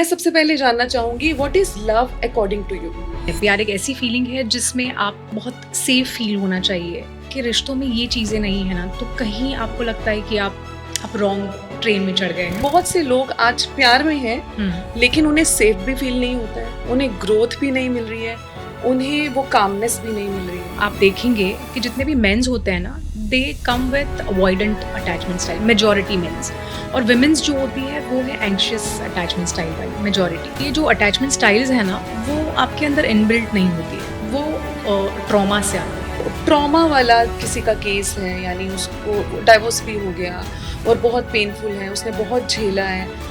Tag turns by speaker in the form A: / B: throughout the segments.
A: मैं सबसे पहले जानना चाहूँगी what is love according to you?
B: प्यार एक ऐसी फीलिंग है जिसमें आप बहुत सेफ फील होना चाहिए कि रिश्तों में ये चीज़ें नहीं है ना तो कहीं आपको लगता है कि आप रॉन्ग ट्रेन में चढ़ गए हैं।
A: बहुत से लोग आज प्यार में हैं,
B: हम्म,
A: लेकिन उन्हें सेफ भी फील नहीं होता है, उन्हें ग्रोथ भी नहीं मिल रही है, उन्हें वो कामनेस भी नहीं मिल रही है।
B: आप देखेंगे कि जितने भी मेंस होते हैं ना they come with avoidant attachment style, majority mens. और विमेंस जो होती है वो है एंग्शियस अटैचमेंट स्टाइल वाली मेजॉरिटी। ये जो अटैचमेंट स्टाइल्स है ना वो आपके अंदर इनबिल्ट नहीं होती है, वो ट्रॉमा से आती है।
A: ट्रॉमा वाला किसी का केस है, यानी उसको डाइवोर्स भी हो गया और बहुत पेनफुल है, उसने बहुत झेला है।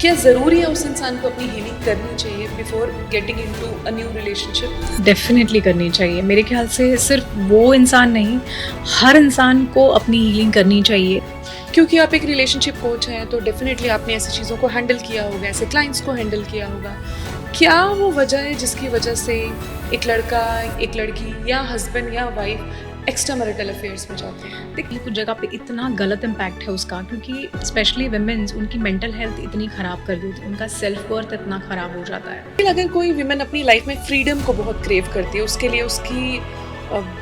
A: क्या ज़रूरी है उस इंसान को अपनी हीलिंग करनी चाहिए before getting into a new relationship?
B: Definitely करनी चाहिए। मेरे ख्याल से सिर्फ वो इंसान नहीं, हर इंसान को अपनी हीलिंग करनी चाहिए।
A: क्योंकि आप एक रिलेशनशिप कोच हैं तो डेफिनेटली आपने ऐसी चीज़ों को हैंडल किया होगा, ऐसे क्लाइंट्स को हैंडल किया होगा। क्या वो वजह है जिसकी वजह से एक लड़का, एक लड़की या हस्बैंड या वाइफ एक्स्ट्रा मैरिटल अफेयर्स में जाते हैं?
B: देखिए कुछ जगह पे इतना गलत इम्पैक्ट है उसका, क्योंकि स्पेशली वुमेन्स उनकी मेंटल हेल्थ इतनी ख़राब कर देती है, उनका सेल्फ वर्थ इतना ख़राब हो जाता है।
A: लेकिन अगर कोई विमेन अपनी लाइफ में फ्रीडम को बहुत क्रेव करती है, उसके लिए उसकी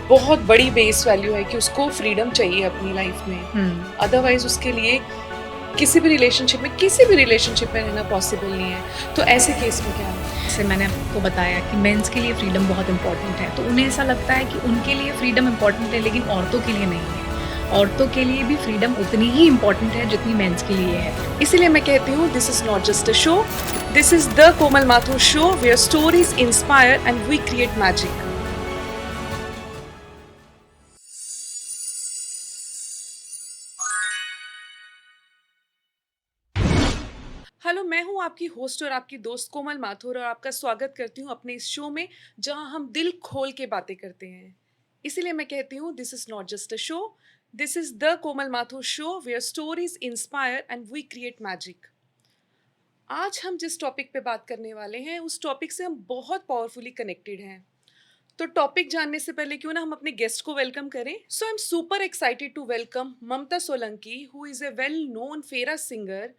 A: बहुत बड़ी बेस वैल्यू है कि उसको फ्रीडम चाहिए अपनी लाइफ में, अदरवाइज उसके लिए किसी भी रिलेशनशिप में रहना पॉसिबल नहीं है। तो ऐसे केस में क्या है?
B: जैसे मैंने आपको बताया कि मेंस के लिए फ्रीडम बहुत इंपॉर्टेंट है, तो उन्हें ऐसा लगता है कि उनके लिए फ्रीडम इंपॉर्टेंट है लेकिन औरतों के लिए नहीं है। औरतों के लिए भी फ्रीडम उतनी ही इम्पॉर्टेंट है जितनी मेंस के लिए है।
A: इसीलिए मैं कहती हूँ this is not just a show, this is the Komal Mathur show where stories inspire and we create magic. Hello, मैं हूँ आपकी होस्ट और आपकी दोस्त कोमल माथुर और आपका स्वागत करती हूँ अपने इस शो में जहाँ हम दिल खोल के बातें करते हैं। इसीलिए मैं कहती हूँ this is not just a show, this is the Komal Mathur show where stories inspire and we create magic. आज हम जिस टॉपिक पे बात करने वाले हैं उस टॉपिक से हम बहुत पावरफुली कनेक्टेड हैं। तो टॉपिक जानने से पहले क्यों ना हम अपने गेस्ट को वेलकम करें। So I am super excited to welcome Mamta Solanki, who is a well known फेरा singer,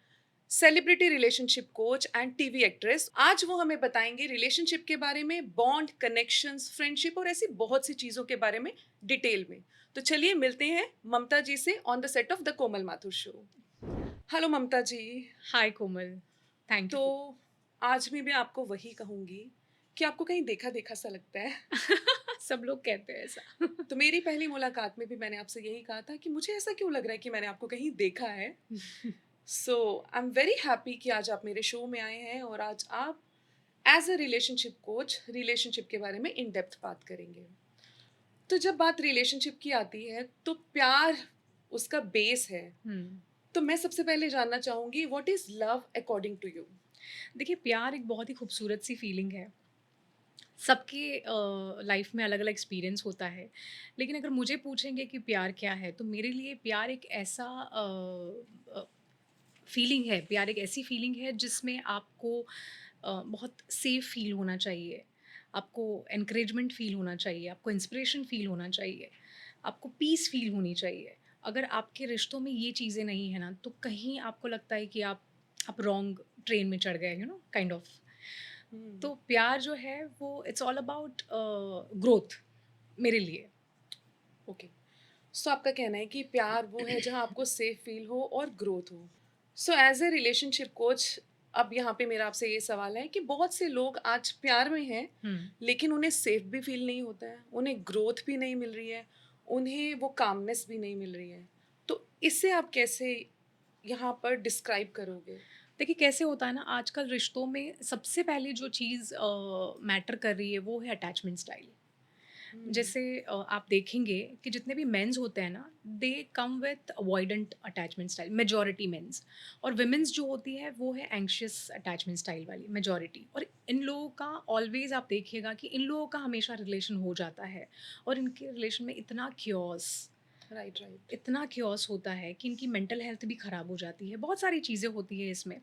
A: celebrity relationship coach and TV actress. आज वो हमें बताएंगे रिलेशनशिप के बारे में, बॉन्ड, कनेक्शंस, फ्रेंडशिप और ऐसी बहुत सी चीज़ों के बारे में डिटेल में। तो चलिए मिलते हैं ममता जी से on the set of the Komal Mathur show. Hello Mamta ji.
B: Hi Komal, thank
A: to
B: you.
A: आज भी मैं आपको वही कहूँगी कि आपको कहीं देखा देखा सा लगता है।
B: सब लोग कहते हैं ऐसा।
A: तो मेरी पहली मुलाकात में भी मैंने आपसे यही कहा था कि मुझे ऐसा क्यों लग रहा है कि मैंने आपको कहीं देखा है। सो आई एम वेरी हैप्पी कि आज आप मेरे शो में आए हैं और आज आप as a relationship coach relationship के बारे में इन डेप्थ बात करेंगे। तो जब बात रिलेशनशिप की आती है तो प्यार उसका बेस है।
B: हम्म,
A: तो मैं सबसे पहले जानना चाहूंगी what is love according to you?
B: देखिए प्यार एक बहुत ही खूबसूरत सी फीलिंग है। सबके लाइफ में अलग अलग एक्सपीरियंस होता है, लेकिन अगर मुझे पूछेंगे कि प्यार क्या है तो मेरे लिए प्यार एक ऐसा फीलिंग है। प्यार एक ऐसी फीलिंग है जिसमें आपको बहुत सेफ फील होना चाहिए, आपको एनकरेजमेंट फील होना चाहिए, आपको इंस्पिरेशन फील होना चाहिए, आपको पीस फील होनी चाहिए। अगर आपके रिश्तों में ये चीज़ें नहीं है ना तो कहीं आपको लगता है कि आप रॉन्ग ट्रेन में चढ़ गए, काइंड ऑफ। तो प्यार जो है वो इट्स ऑल अबाउट ग्रोथ मेरे लिए।
A: ओके, सो आपका कहना है कि प्यार वो है जहाँ आपको सेफ फील हो और ग्रोथ हो। So as a relationship coach, अब यहाँ पे मेरा आपसे ये सवाल है कि बहुत से लोग आज प्यार में हैं,
B: हम्म,
A: लेकिन उन्हें सेफ भी फील नहीं होता है, उन्हें ग्रोथ भी नहीं मिल रही है, उन्हें वो कामनेस भी नहीं मिल रही है। तो इससे आप कैसे यहाँ पर डिस्क्राइब करोगे?
B: देखिए कैसे होता है ना, आजकल रिश्तों में सबसे पहले जो चीज़ मैटर कर रही है वो है अटैचमेंट स्टाइल।
A: हम्म।
B: जैसे आप देखेंगे कि जितने भी मेंस होते हैं ना they come with avoidant attachment style, majority mens. और विमेंस जो होती है वो है एंग्शियस अटैचमेंट स्टाइल वाली मेजॉरिटी। और इन लोगों का ऑलवेज आप देखिएगा कि इन लोगों का हमेशा रिलेशन हो जाता है और इनके रिलेशन में
A: राइट, राइट।
B: इतना क्योस होता है कि इनकी मेंटल हेल्थ भी ख़राब हो जाती है, बहुत सारी चीज़ें होती है इसमें।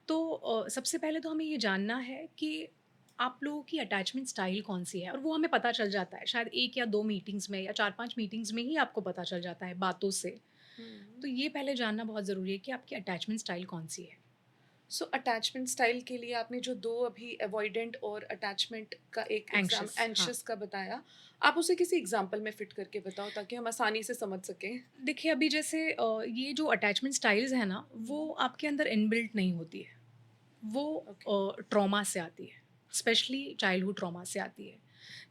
B: तो सबसे पहले तो हमें ये जानना है कि आप लोगों की अटैचमेंट स्टाइल कौन-सी है, और वो हमें पता चल जाता है शायद 1 या 2 मीटिंग्स में या 4-5 मीटिंग्स में ही आपको पता चल जाता है बातों से।
A: हम्म।
B: तो ये पहले जानना बहुत ज़रूरी है कि आपकी अटैचमेंट स्टाइल कौन-सी है।
A: सो अटैचमेंट स्टाइल के लिए आपने जो 2 अभी अवॉइडेंट और अटैचमेंट का एक एग्ज़ाम
B: एंग्शियस, हाँ।
A: एंग्ज़ियस का बताया, आप उसे किसी एग्ज़ाम्पल में फिट करके बताओ ताकि हम आसानी से समझ सकें?
B: देखिए अभी जैसे ये जो अटैचमेंट स्टाइल्स हैं ना, वो
A: हुँ,
B: आपके अंदर इनबिल्ट नहीं होती है। वो
A: ओके।
B: ट्रॉमा से आती है, स्पेशली चाइल्डहुड ट्रॉमा से आती है।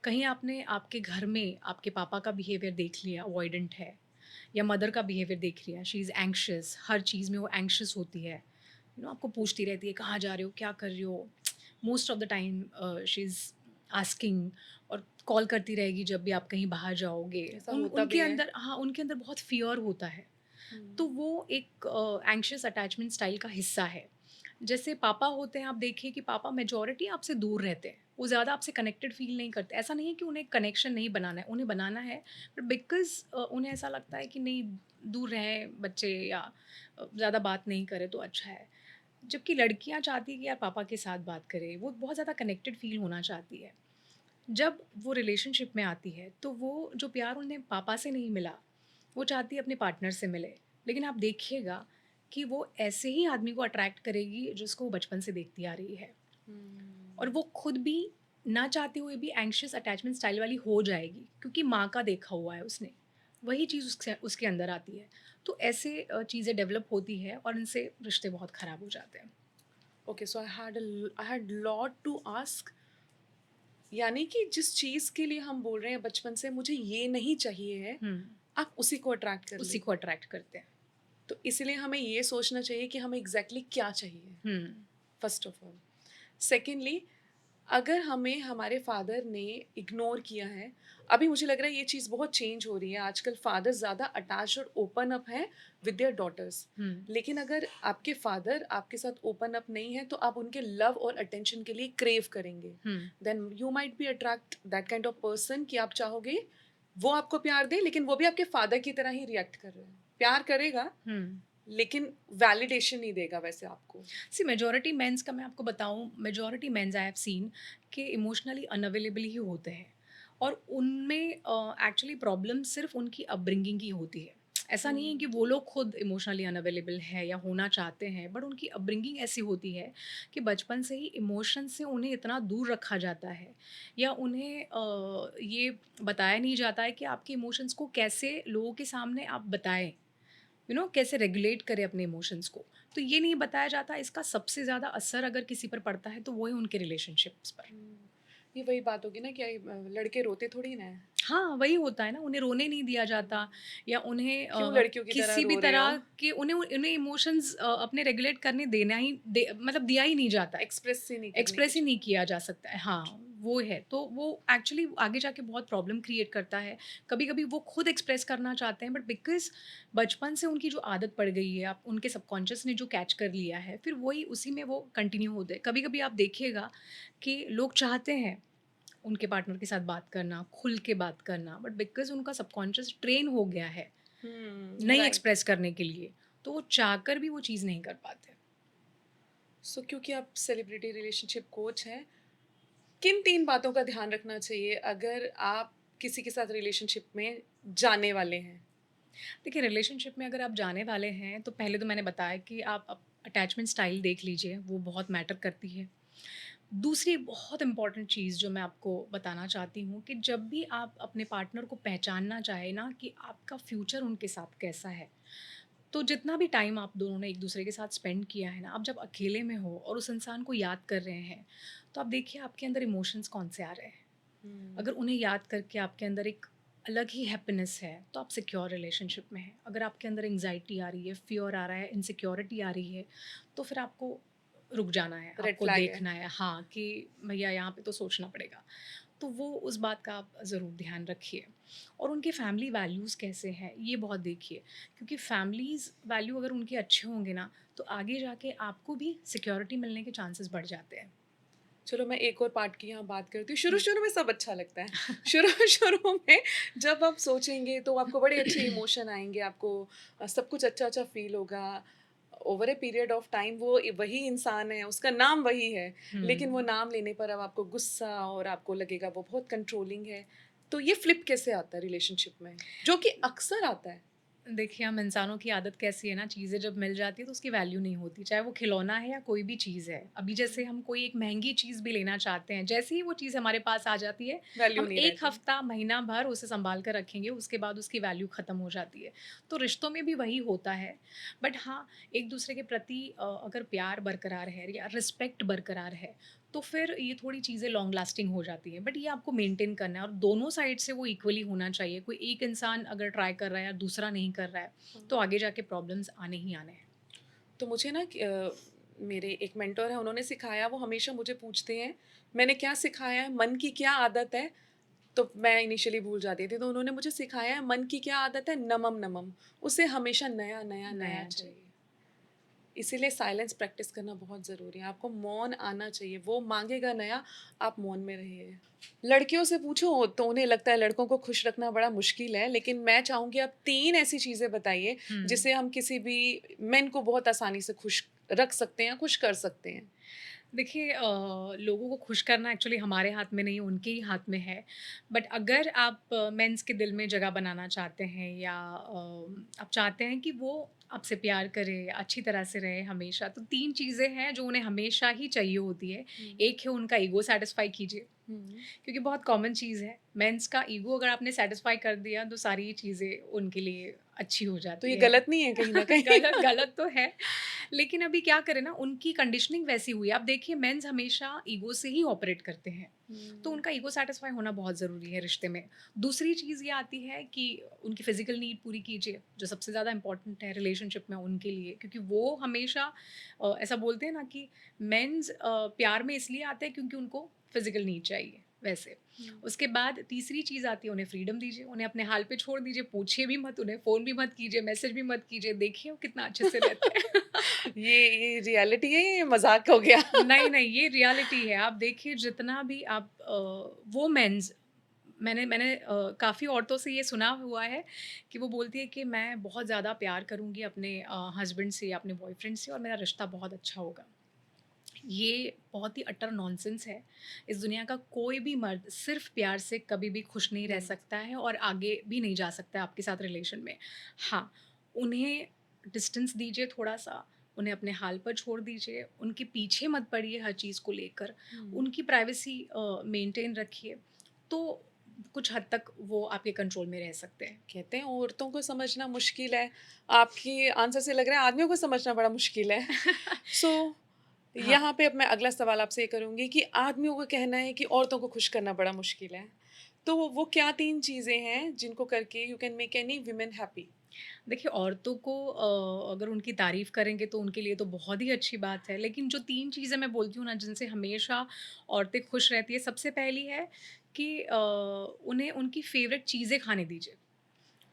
B: कहीं आपने आपके घर में आपके पापा का बिहेवियर देख लिया, अवॉइडेंट है, या मदर का बिहेवियर देख लिया, शी इज़ एंग्शियस, हर चीज़ में वो एंग्शियस होती है। आपको पूछती रहती है, कहाँ जा रहे हो, क्या कर रहे हो? Most of the time she is asking, और कॉल करती रहेगी जब भी आप कहीं बाहर जाओगे।
A: ऐसा
B: उन
A: होता
B: उनके
A: भी है।
B: अंदर, हाँ, उनके अंदर बहुत फ़ियर होता है।
A: हुँ,
B: तो वो एक एंग्शियस अटैचमेंट स्टाइल का हिस्सा है। जैसे पापा होते हैं, आप देखिए कि पापा मेजॉरिटी आपसे दूर रहते हैं। वो ज़्यादा आपसे कनेक्टेड फ़ील नहीं करते। ऐसा नहीं है कि उन्हें कनेक्शन नहीं बनाना है, उन्हें बनाना है, बट बिकॉज़ उन्हें ऐसा लगता है कि नहीं, दूर रहें बच्चे, या ज़्यादा बात नहीं करें तो अच्छा है। जबकि लड़कियाँ चाहती हैं कि यार पापा के साथ बात करें, वो बहुत ज़्यादा कनेक्टेड फ़ील होना चाहती है। जब वो रिलेशनशिप में आती है, तो वो जो प्यार उन्हें पापा से नहीं मिला, वो चाहती है अपने पार्टनर से मिले। लेकिन आप देखिएगा कि वो ऐसे ही आदमी को अट्रैक्ट करेगी जिसको वो बचपन से देखती आ रही है। और
A: हुँ।
B: वो खुद भी ना चाहते हुए भी एंग्शियस अटैचमेंट स्टाइल वाली हो जाएगी, क्योंकि माँ का देखा हुआ है उसने। वही चीज़ उसके उसके अंदर आती है। तो ऐसे चीज़ें डेवलप होती है और इनसे रिश्ते बहुत ख़राब हो जाते हैं।
A: Okay, so I had lot to ask, यानी कि जिस चीज़ के लिए हम बोल रहे हैं बचपन से मुझे ये नहीं चाहिए है,
B: हुँ,
A: आप उसी को अट्रैक्ट कर
B: उसी
A: लें।
B: को अट्रैक्ट करते हैं।
A: तो इसलिए हमें ये सोचना चाहिए कि हमें एग्ज़ैक्टली क्या चाहिए,
B: हुँ,
A: फर्स्ट ऑफ ऑल। सेकेंडली, अगर हमें हमारे फादर ने इग्नोर किया है, अभी मुझे लग रहा है ये चीज़ बहुत चेंज हो रही है, आजकल फादर ज़्यादा अटैच्ड और ओपन अप हैं विद देयर डॉटर्स।
B: हुँ,
A: लेकिन अगर आपके फादर आपके साथ ओपन अप नहीं है, तो आप उनके लव और अटेंशन के लिए क्रेव करेंगे।
B: Hmm,
A: then you might be attract that kind of person कि आप चाहोगे वो आपको प्यार दे, लेकिन वो भी आपके फादर की तरह ही रिएक्ट कर रहा है। प्यार करेगा,
B: हुँ।
A: लेकिन वैलिडेशन नहीं देगा वैसे आपको।
B: सी मेजॉरिटी मेंस का मैं आपको बताऊँ, majority mens I have seen कि इमोशनली अनअवेलेबल ही होते हैं, और उनमें एक्चुअली प्रॉब्लम सिर्फ़ उनकी अपब्रिंगिंग की होती है। ऐसा नहीं है
A: हुँ,
B: कि वो लोग खुद इमोशनली अनअवेलेबल है या होना चाहते हैं, बट उनकी अपब्रिंगिंग ऐसी होती है कि बचपन से ही इमोशन से उन्हें इतना दूर रखा जाता है, या उन्हें ये बताया नहीं जाता है कि आपके इमोशंस को कैसे लोगों के सामने आप बताएँ। कैसे रेगुलेट करें अपने इमोशंस को। तो ये नहीं बताया जाता, इसका सबसे ज़्यादा असर अगर किसी पर पड़ता है तो वो है उनके रिलेशनशिप्स पर।
A: हुँ। ये वही बात होगी ना कि लड़के रोते थोड़ी ना हैं।
B: हाँ, वही होता है ना, उन्हें रोने नहीं दिया
A: हुँ।
B: जाता, या उन्हें
A: क्यों लड़कियों की तरह
B: किसी भी
A: रो रहे हो?
B: तरह के उन्हें उन्हें इमोशंस अपने रेगुलेट करने देना ही दे मतलब दिया ही नहीं जाता है।
A: एक्सप्रेस ही नहीं करने
B: एक्सप्रेस
A: कुछ।
B: ही नहीं किया जा सकता है। हाँ, वो है। तो वो एक्चुअली आगे जाके बहुत प्रॉब्लम क्रिएट करता है। कभी-कभी वो खुद एक्सप्रेस करना चाहते हैं, बट बिकॉज़ बचपन से उनकी जो आदत पड़ गई है, आप उनके सबकॉन्शियस ने जो कैच कर लिया है, फिर वही उसी में वो कंटिन्यू होते हैं। कभी-कभी आप देखिएगा कि लोग चाहते हैं उनके पार्टनर के साथ बात करना, खुल के बात करना, बट बिकॉज़ उनका सबकॉन्शियस ट्रेन हो गया है नहीं
A: राइट।
B: एक्सप्रेस करने के लिए, तो वो चाहकर भी वो चीज़ नहीं कर पाते।
A: सो क्योंकि आप सेलिब्रिटी रिलेशनशिप कोच हैं, किन 3 बातों का ध्यान रखना चाहिए अगर आप किसी के साथ रिलेशनशिप में जाने वाले हैं?
B: देखिए, रिलेशनशिप में अगर आप जाने वाले हैं, तो पहले तो मैंने बताया कि आप अटैचमेंट स्टाइल देख लीजिए, वो बहुत मैटर करती है। दूसरी बहुत इम्पॉर्टेंट चीज़ जो मैं आपको बताना चाहती हूँ, कि जब भी आप अपने पार्टनर को पहचानना चाहें ना कि आपका फ्यूचर उनके साथ कैसा है, तो जितना भी टाइम आप दोनों ने एक-दूसरे के साथ स्पेंड किया है ना, आप जब अकेले में हो और उस इंसान को याद कर रहे हैं, तो आप देखिए आपके अंदर इमोशंस कौन से आ रहे हैं।
A: हुँ,
B: अगर उन्हें याद करके आपके अंदर एक अलग ही हैप्पीनेस है, तो आप सिक्योर रिलेशनशिप में हैं। अगर आपके अंदर एंग्जायटी आ रही है, फ़ियर आ रहा है, इनसिक्योरिटी आ रही है, तो फिर आपको रुक जाना है,
A: रेड
B: आपको
A: फ्लैग है।
B: देखना है, हाँ, कि भैया यहाँ पे तो सोचना पड़ेगा। तो वो उस बात का आप ज़रूर ध्यान रखिए, और उनके फैमिली वैल्यूज़ कैसे हैं, ये बहुत देखिए, क्योंकि फैमिलीज़ वैल्यू अगर उनके अच्छे होंगे ना, तो आगे जाके आपको भी सिक्योरिटी मिलने के चांसेस बढ़ जाते हैं।
A: चलो मैं एक और पार्ट की यहाँ बात करती हूँ।
B: हुँ।
A: शुरू-शुरू में सब अच्छा लगता है। शुरू शुरू में जब आप सोचेंगे तो आपको बड़े अच्छे इमोशन आएँगे, आपको सब कुछ अच्छा-अच्छा फ़ील होगा। Over a period of time वो वही इंसान है, उसका नाम वही है, लेकिन वो
B: हुँ।
A: नाम लेने पर अब आपको गुस्सा और आपको लगेगा वो बहुत कंट्रोलिंग है। तो ये फ्लिप कैसे आता है रिलेशनशिप में? जो कि अक्सर आता है।
B: देखिए, हम इंसानों की आदत कैसी है ना, चीज़ें जब मिल जाती है तो उसकी वैल्यू नहीं होती, चाहे वो खिलौना है या कोई भी चीज़ है। अभी जैसे हम कोई एक महँगी चीज़ भी लेना चाहते हैं, जैसे ही वो चीज़ हमारे पास आ जाती है,
A: वैल्यू
B: हम
A: नहीं
B: 1
A: रहती।
B: हफ़्ता, महीना भर उसे सँभाल कर रखेंगे, उसके बाद उसकी वैल्यू ख़त्म हो जाती है। तो रिश्तों में भी वही होता है। बट हाँ, एक-दूसरे के प्रति अगर प्यार बरकरार है या रिस्पेक्ट बरकरार है, तो फिर ये थोड़ी चीज़ें लॉन्ग लास्टिंग हो जाती हैं। बट ये आपको मेंटेन करना है और दोनों साइड से वो इक्वली होना चाहिए। कोई एक इंसान अगर ट्राई कर रहा है या दूसरा नहीं कर रहा है, तो आगे जाके प्रॉब्लम्स आने ही आने हैं।
A: तो मुझे ना मेरे एक मेंटर है, उन्होंने सिखाया, वो हमेशा मुझे पूछते हैं, मैंने क्या सिखाया है, मन की क्या आदत है? तो मैं इनिशियली भूल जाती थी, तो उन्होंने मुझे सिखाया है, मन की क्या आदत है? नमम नमम, उसे हमेशा नया, नया, नया
B: नया
A: चाहिए।
B: चाहिए।
A: इसीलिए साइलेंस प्रैक्टिस करना बहुत ज़रूरी है, आपको मौन आना चाहिए, वो माँगेगा नया, आप मौन में रहिए। लड़कियों से पूछो तो उन्हें लगता है लड़कों को खुश रखना बड़ा मुश्किल है, लेकिन मैं चाहूँगी आप 3 ऐसी चीज़ें बताइए,
B: हुँ।
A: जिससे हम किसी भी मेन को बहुत आसानी से खुश रख सकते हैं, खुश कर सकते हैं।
B: देखिए लोगों को खुश करना एक्चुअली हमारे हाथ में नहीं, उनके ही हाथ में है। बट अगर आप मेंस के दिल में जगह बनाना चाहते हैं या आप चाहते हैं कि वो आपसे प्यार करे, अच्छी तरह से रहे हमेशा, तो 3 चीज़ें हैं जो उन्हें हमेशा ही चाहिए होती है।
A: हुँ,
B: एक है उनका ईगो सैटिस्फाई कीजिए,
A: हुँ।
B: क्योंकि बहुत कॉमन चीज़ है। मेंस का ईगो अगर आपने सैटिस्फाई कर दिया, तो सारी चीज़ें उनके लिए अच्छी हो
A: तो ये
B: जाती है।
A: गलत नहीं है कहीं न कहीं?
B: गलत गलत तो है, लेकिन अभी क्या करें ना, उनकी कंडीशनिंग वैसी हुई है। आप देखिए मेंस हमेशा ईगो से ही ऑपरेट करते हैं, तो
A: हुँ,
B: उनका ईगो सैटिस्फाई होना बहुत ज़रूरी है रिश्ते में। दूसरी चीज़ ये आती है कि उनकी फिज़िकल नीड पूरी कीजिए, जो सबसे ज़्यादा इम्पोर्टेंट है रिलेशनशिप में उनके लिए, क्योंकि वो हमेशा ऐसा बोलते हैं ना कि मेंस प्यार में इसलिए आते हैं क्योंकि उनको फिज़िकल नीड चाहिए, वैसे।
A: हुँ।
B: उसके बाद तीसरी चीज़ आती है, उन्हें फ्रीडम दीजिए, उन्हें अपने हाल पे छोड़ दीजिए, पूछिए भी मत, उन्हें फ़ोन भी मत कीजिए, मैसेज भी मत कीजिए, देखिए वो कितना अच्छे से रहते हैं।
A: ये रियलिटी है, ये मज़ाक हो गया?
B: नहीं, नहीं, ये रियलिटी है। आप देखिए जितना भी आप वो मेंस मैंने मैंने काफ़ी औरतों से ये सुना हुआ है कि वो बोलती है कि मैं बहुत ज़्यादा प्यार करूँगी अपने हस्बैंड से या अपने बॉयफ्रेंड से और मेरा रिश्ता बहुत अच्छा होगा। ये बहुत ही अटर नॉनसेंस है। इस दुनिया का कोई भी मर्द सिर्फ़ प्यार से कभी भी खुश नहीं रह
A: नहीं।
B: सकता है और आगे भी नहीं जा सकता है आपके साथ रिलेशन में। हाँ, उन्हें डिस्टेंस दीजिए थोड़ा-सा, उन्हें अपने हाल पर छोड़ दीजिए, उनके पीछे मत पड़िए हर चीज़ को लेकर,
A: हुँ।
B: उनकी प्राइवेसी मेंटेन रखिए, तो कुछ हद तक वो आपके कंट्रोल में रह सकते हैं।
A: कहते हैं औरतों को समझना मुश्किल है, आपके आंसर से लग रहा है आदमियों को समझना बड़ा मुश्किल है। सो
B: हाँ।
A: यहाँ पे अब मैं अगला सवाल आपसे ये करूँगी कि आदमियों का कहना है कि औरतों को खुश करना बड़ा मुश्किल है। तो वो क्या 3 चीज़ें हैं जिनको करके you can make any woman happy?
B: देखिए, औरतों को अगर उनकी तारीफ़ करेंगे तो उनके लिए तो बहुत ही अच्छी बात है। लेकिन जो 3 चीज़ें मैं बोलती हूँ ना जिनसे हमेशा औरतें खुश रहती हैं, सबसे पहली है कि उन्हें उनकी फ़ेवरेट चीज़ें खाने दीजिए।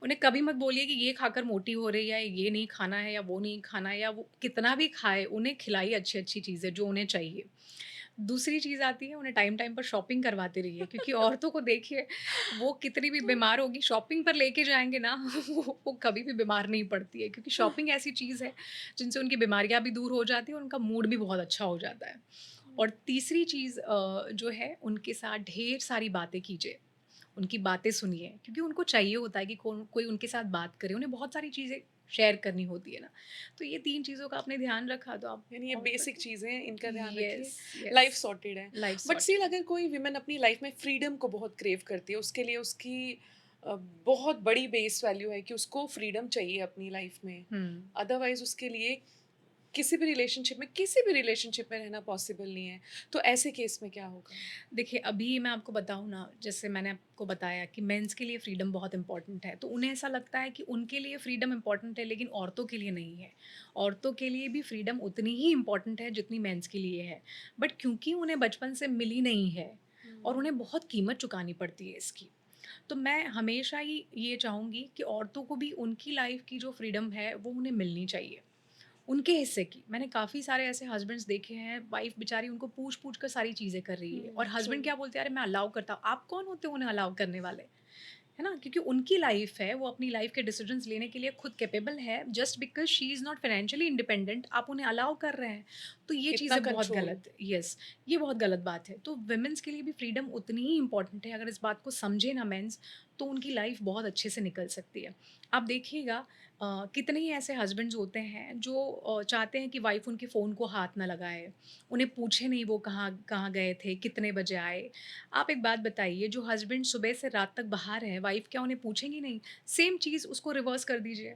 B: उन्हें कभी मत बोलिए कि ये खाकर मोटी हो रही है, ये नहीं खाना है या वो नहीं खाना है या वो कितना भी खाए, उन्हें खिलाइए अच्छी-अच्छी चीज़ें जो उन्हें चाहिए। दूसरी चीज़ आती है, उन्हें टाइम-टाइम पर शॉपिंग करवाते रहिए क्योंकि औरतों को देखिए वो कितनी भी बीमार होगी, शॉपिंग पर लेके जाएँगे ना वो कभी भी बीमार नहीं पड़ती है क्योंकि शॉपिंग ऐसी चीज़ है जिनसे उनकी बीमारियाँ भी दूर हो जाती हैं और उनका मूड भी बहुत अच्छा हो जाता है। और तीसरी चीज़ जो है उनके साथ ढेर सारी बातें कीजिए। उनकी बातें सुनिए क्योंकि उनको चाहिए होता है कि कौन कोई उनके साथ बात करे, उन्हें बहुत सारी चीज़ें शेयर करनी होती है ना। तो ये 3 चीज़ों का आपने ध्यान रखा तो आप
A: यानी ये
B: औरतों
A: बेसिक
B: की
A: चीज़ें हैं, इनका ध्यान रखिए,
B: यस,
A: लाइफ
B: यस,
A: सॉर्टेड है।
B: लाइफ
A: बट स्टिल
B: सॉर्टेड है।
A: अगर कोई वुमन अपनी लाइफ में फ्रीडम को बहुत क्रेव करती है, उसके लिए उसकी बहुत बड़ी बेस वैल्यू है कि उसको फ्रीडम चाहिए अपनी लाइफ में।
B: हुँ।
A: अदरवाइज़ उसके लिए किसी भी रिलेशनशिप में रहना पॉसिबल नहीं है। तो ऐसे केस में क्या होगा?
B: देखिए, अभी मैं आपको बताऊँ ना, जैसे मैंने आपको बताया कि मेंस के लिए फ्रीडम बहुत इम्पोर्टेंट है, तो उन्हें ऐसा लगता है कि उनके लिए फ्रीडम इम्पोर्टेंट है, लेकिन औरतों के लिए नहीं है। औरतों के लिए भी फ्रीडम उतनी ही इम्पोर्टेंट है, जितनी मेंस के लिए है। बट क्योंकि उन्हें बचपन से मिली नहीं है और
A: हुँ।
B: उन्हें बहुत कीमत चुकानी पड़ती है इसकी, तो मैं हमेशा ही ये चाहूँगी कि औरतों को भी उनकी लाइफ़ की जो फ्रीडम है, वो उन्हें मिलनी चाहिए। उनके हिस्से की। मैंने काफ़ी सारे ऐसे हस्बैंड्स देखे हैं, वाइफ़ बेचारी उनको पूछ-पूछ कर सारी चीज़ें कर रही है और
A: हुँ, ट्रू।
B: हस्बैंड क्या बोलते हैं, "अरे! मैं अलाउ करता हूँ।" आप कौन होते हो उन्हें अलाउ करने वाले? है ना? क्योंकि उनकी लाइफ़ है, वो अपनी लाइफ़ के डिसीज़न्स लेने के लिए खुद कैपेबल है, just because she is not financially independent, आप उन्हें अलाउ कर रहे हैं। तो ये
A: इतना
B: चीज़ें बहुत
A: कंट्रोल।
B: गलत है। येस, ये बहुत गलत बात है। तो वुमेन्स के लिए भी फ्रीडम उतनी ही इम्पोर्टेंट है, अगर इस बात को समझे ना मेंस, तो उनकी लाइफ बहुत अच्छे से निकल सकती है। आप देखिएगा कितने ही ऐसे हस्बैंड्स होते हैं जो चाहते हैं कि वाइफ उनके फ़ोन को हाथ ना लगाए, उन्हें पूछे नहीं वो कहाँ कहाँ गए थे, कितने बजे आए। आप एक बात बताइए, जो हस्बैंड सुबह से रात तक बाहर है, वाइफ क्या उन्हें पूछेंगी नहीं? सेम चीज़ उसको रिवर्स कर दीजिए।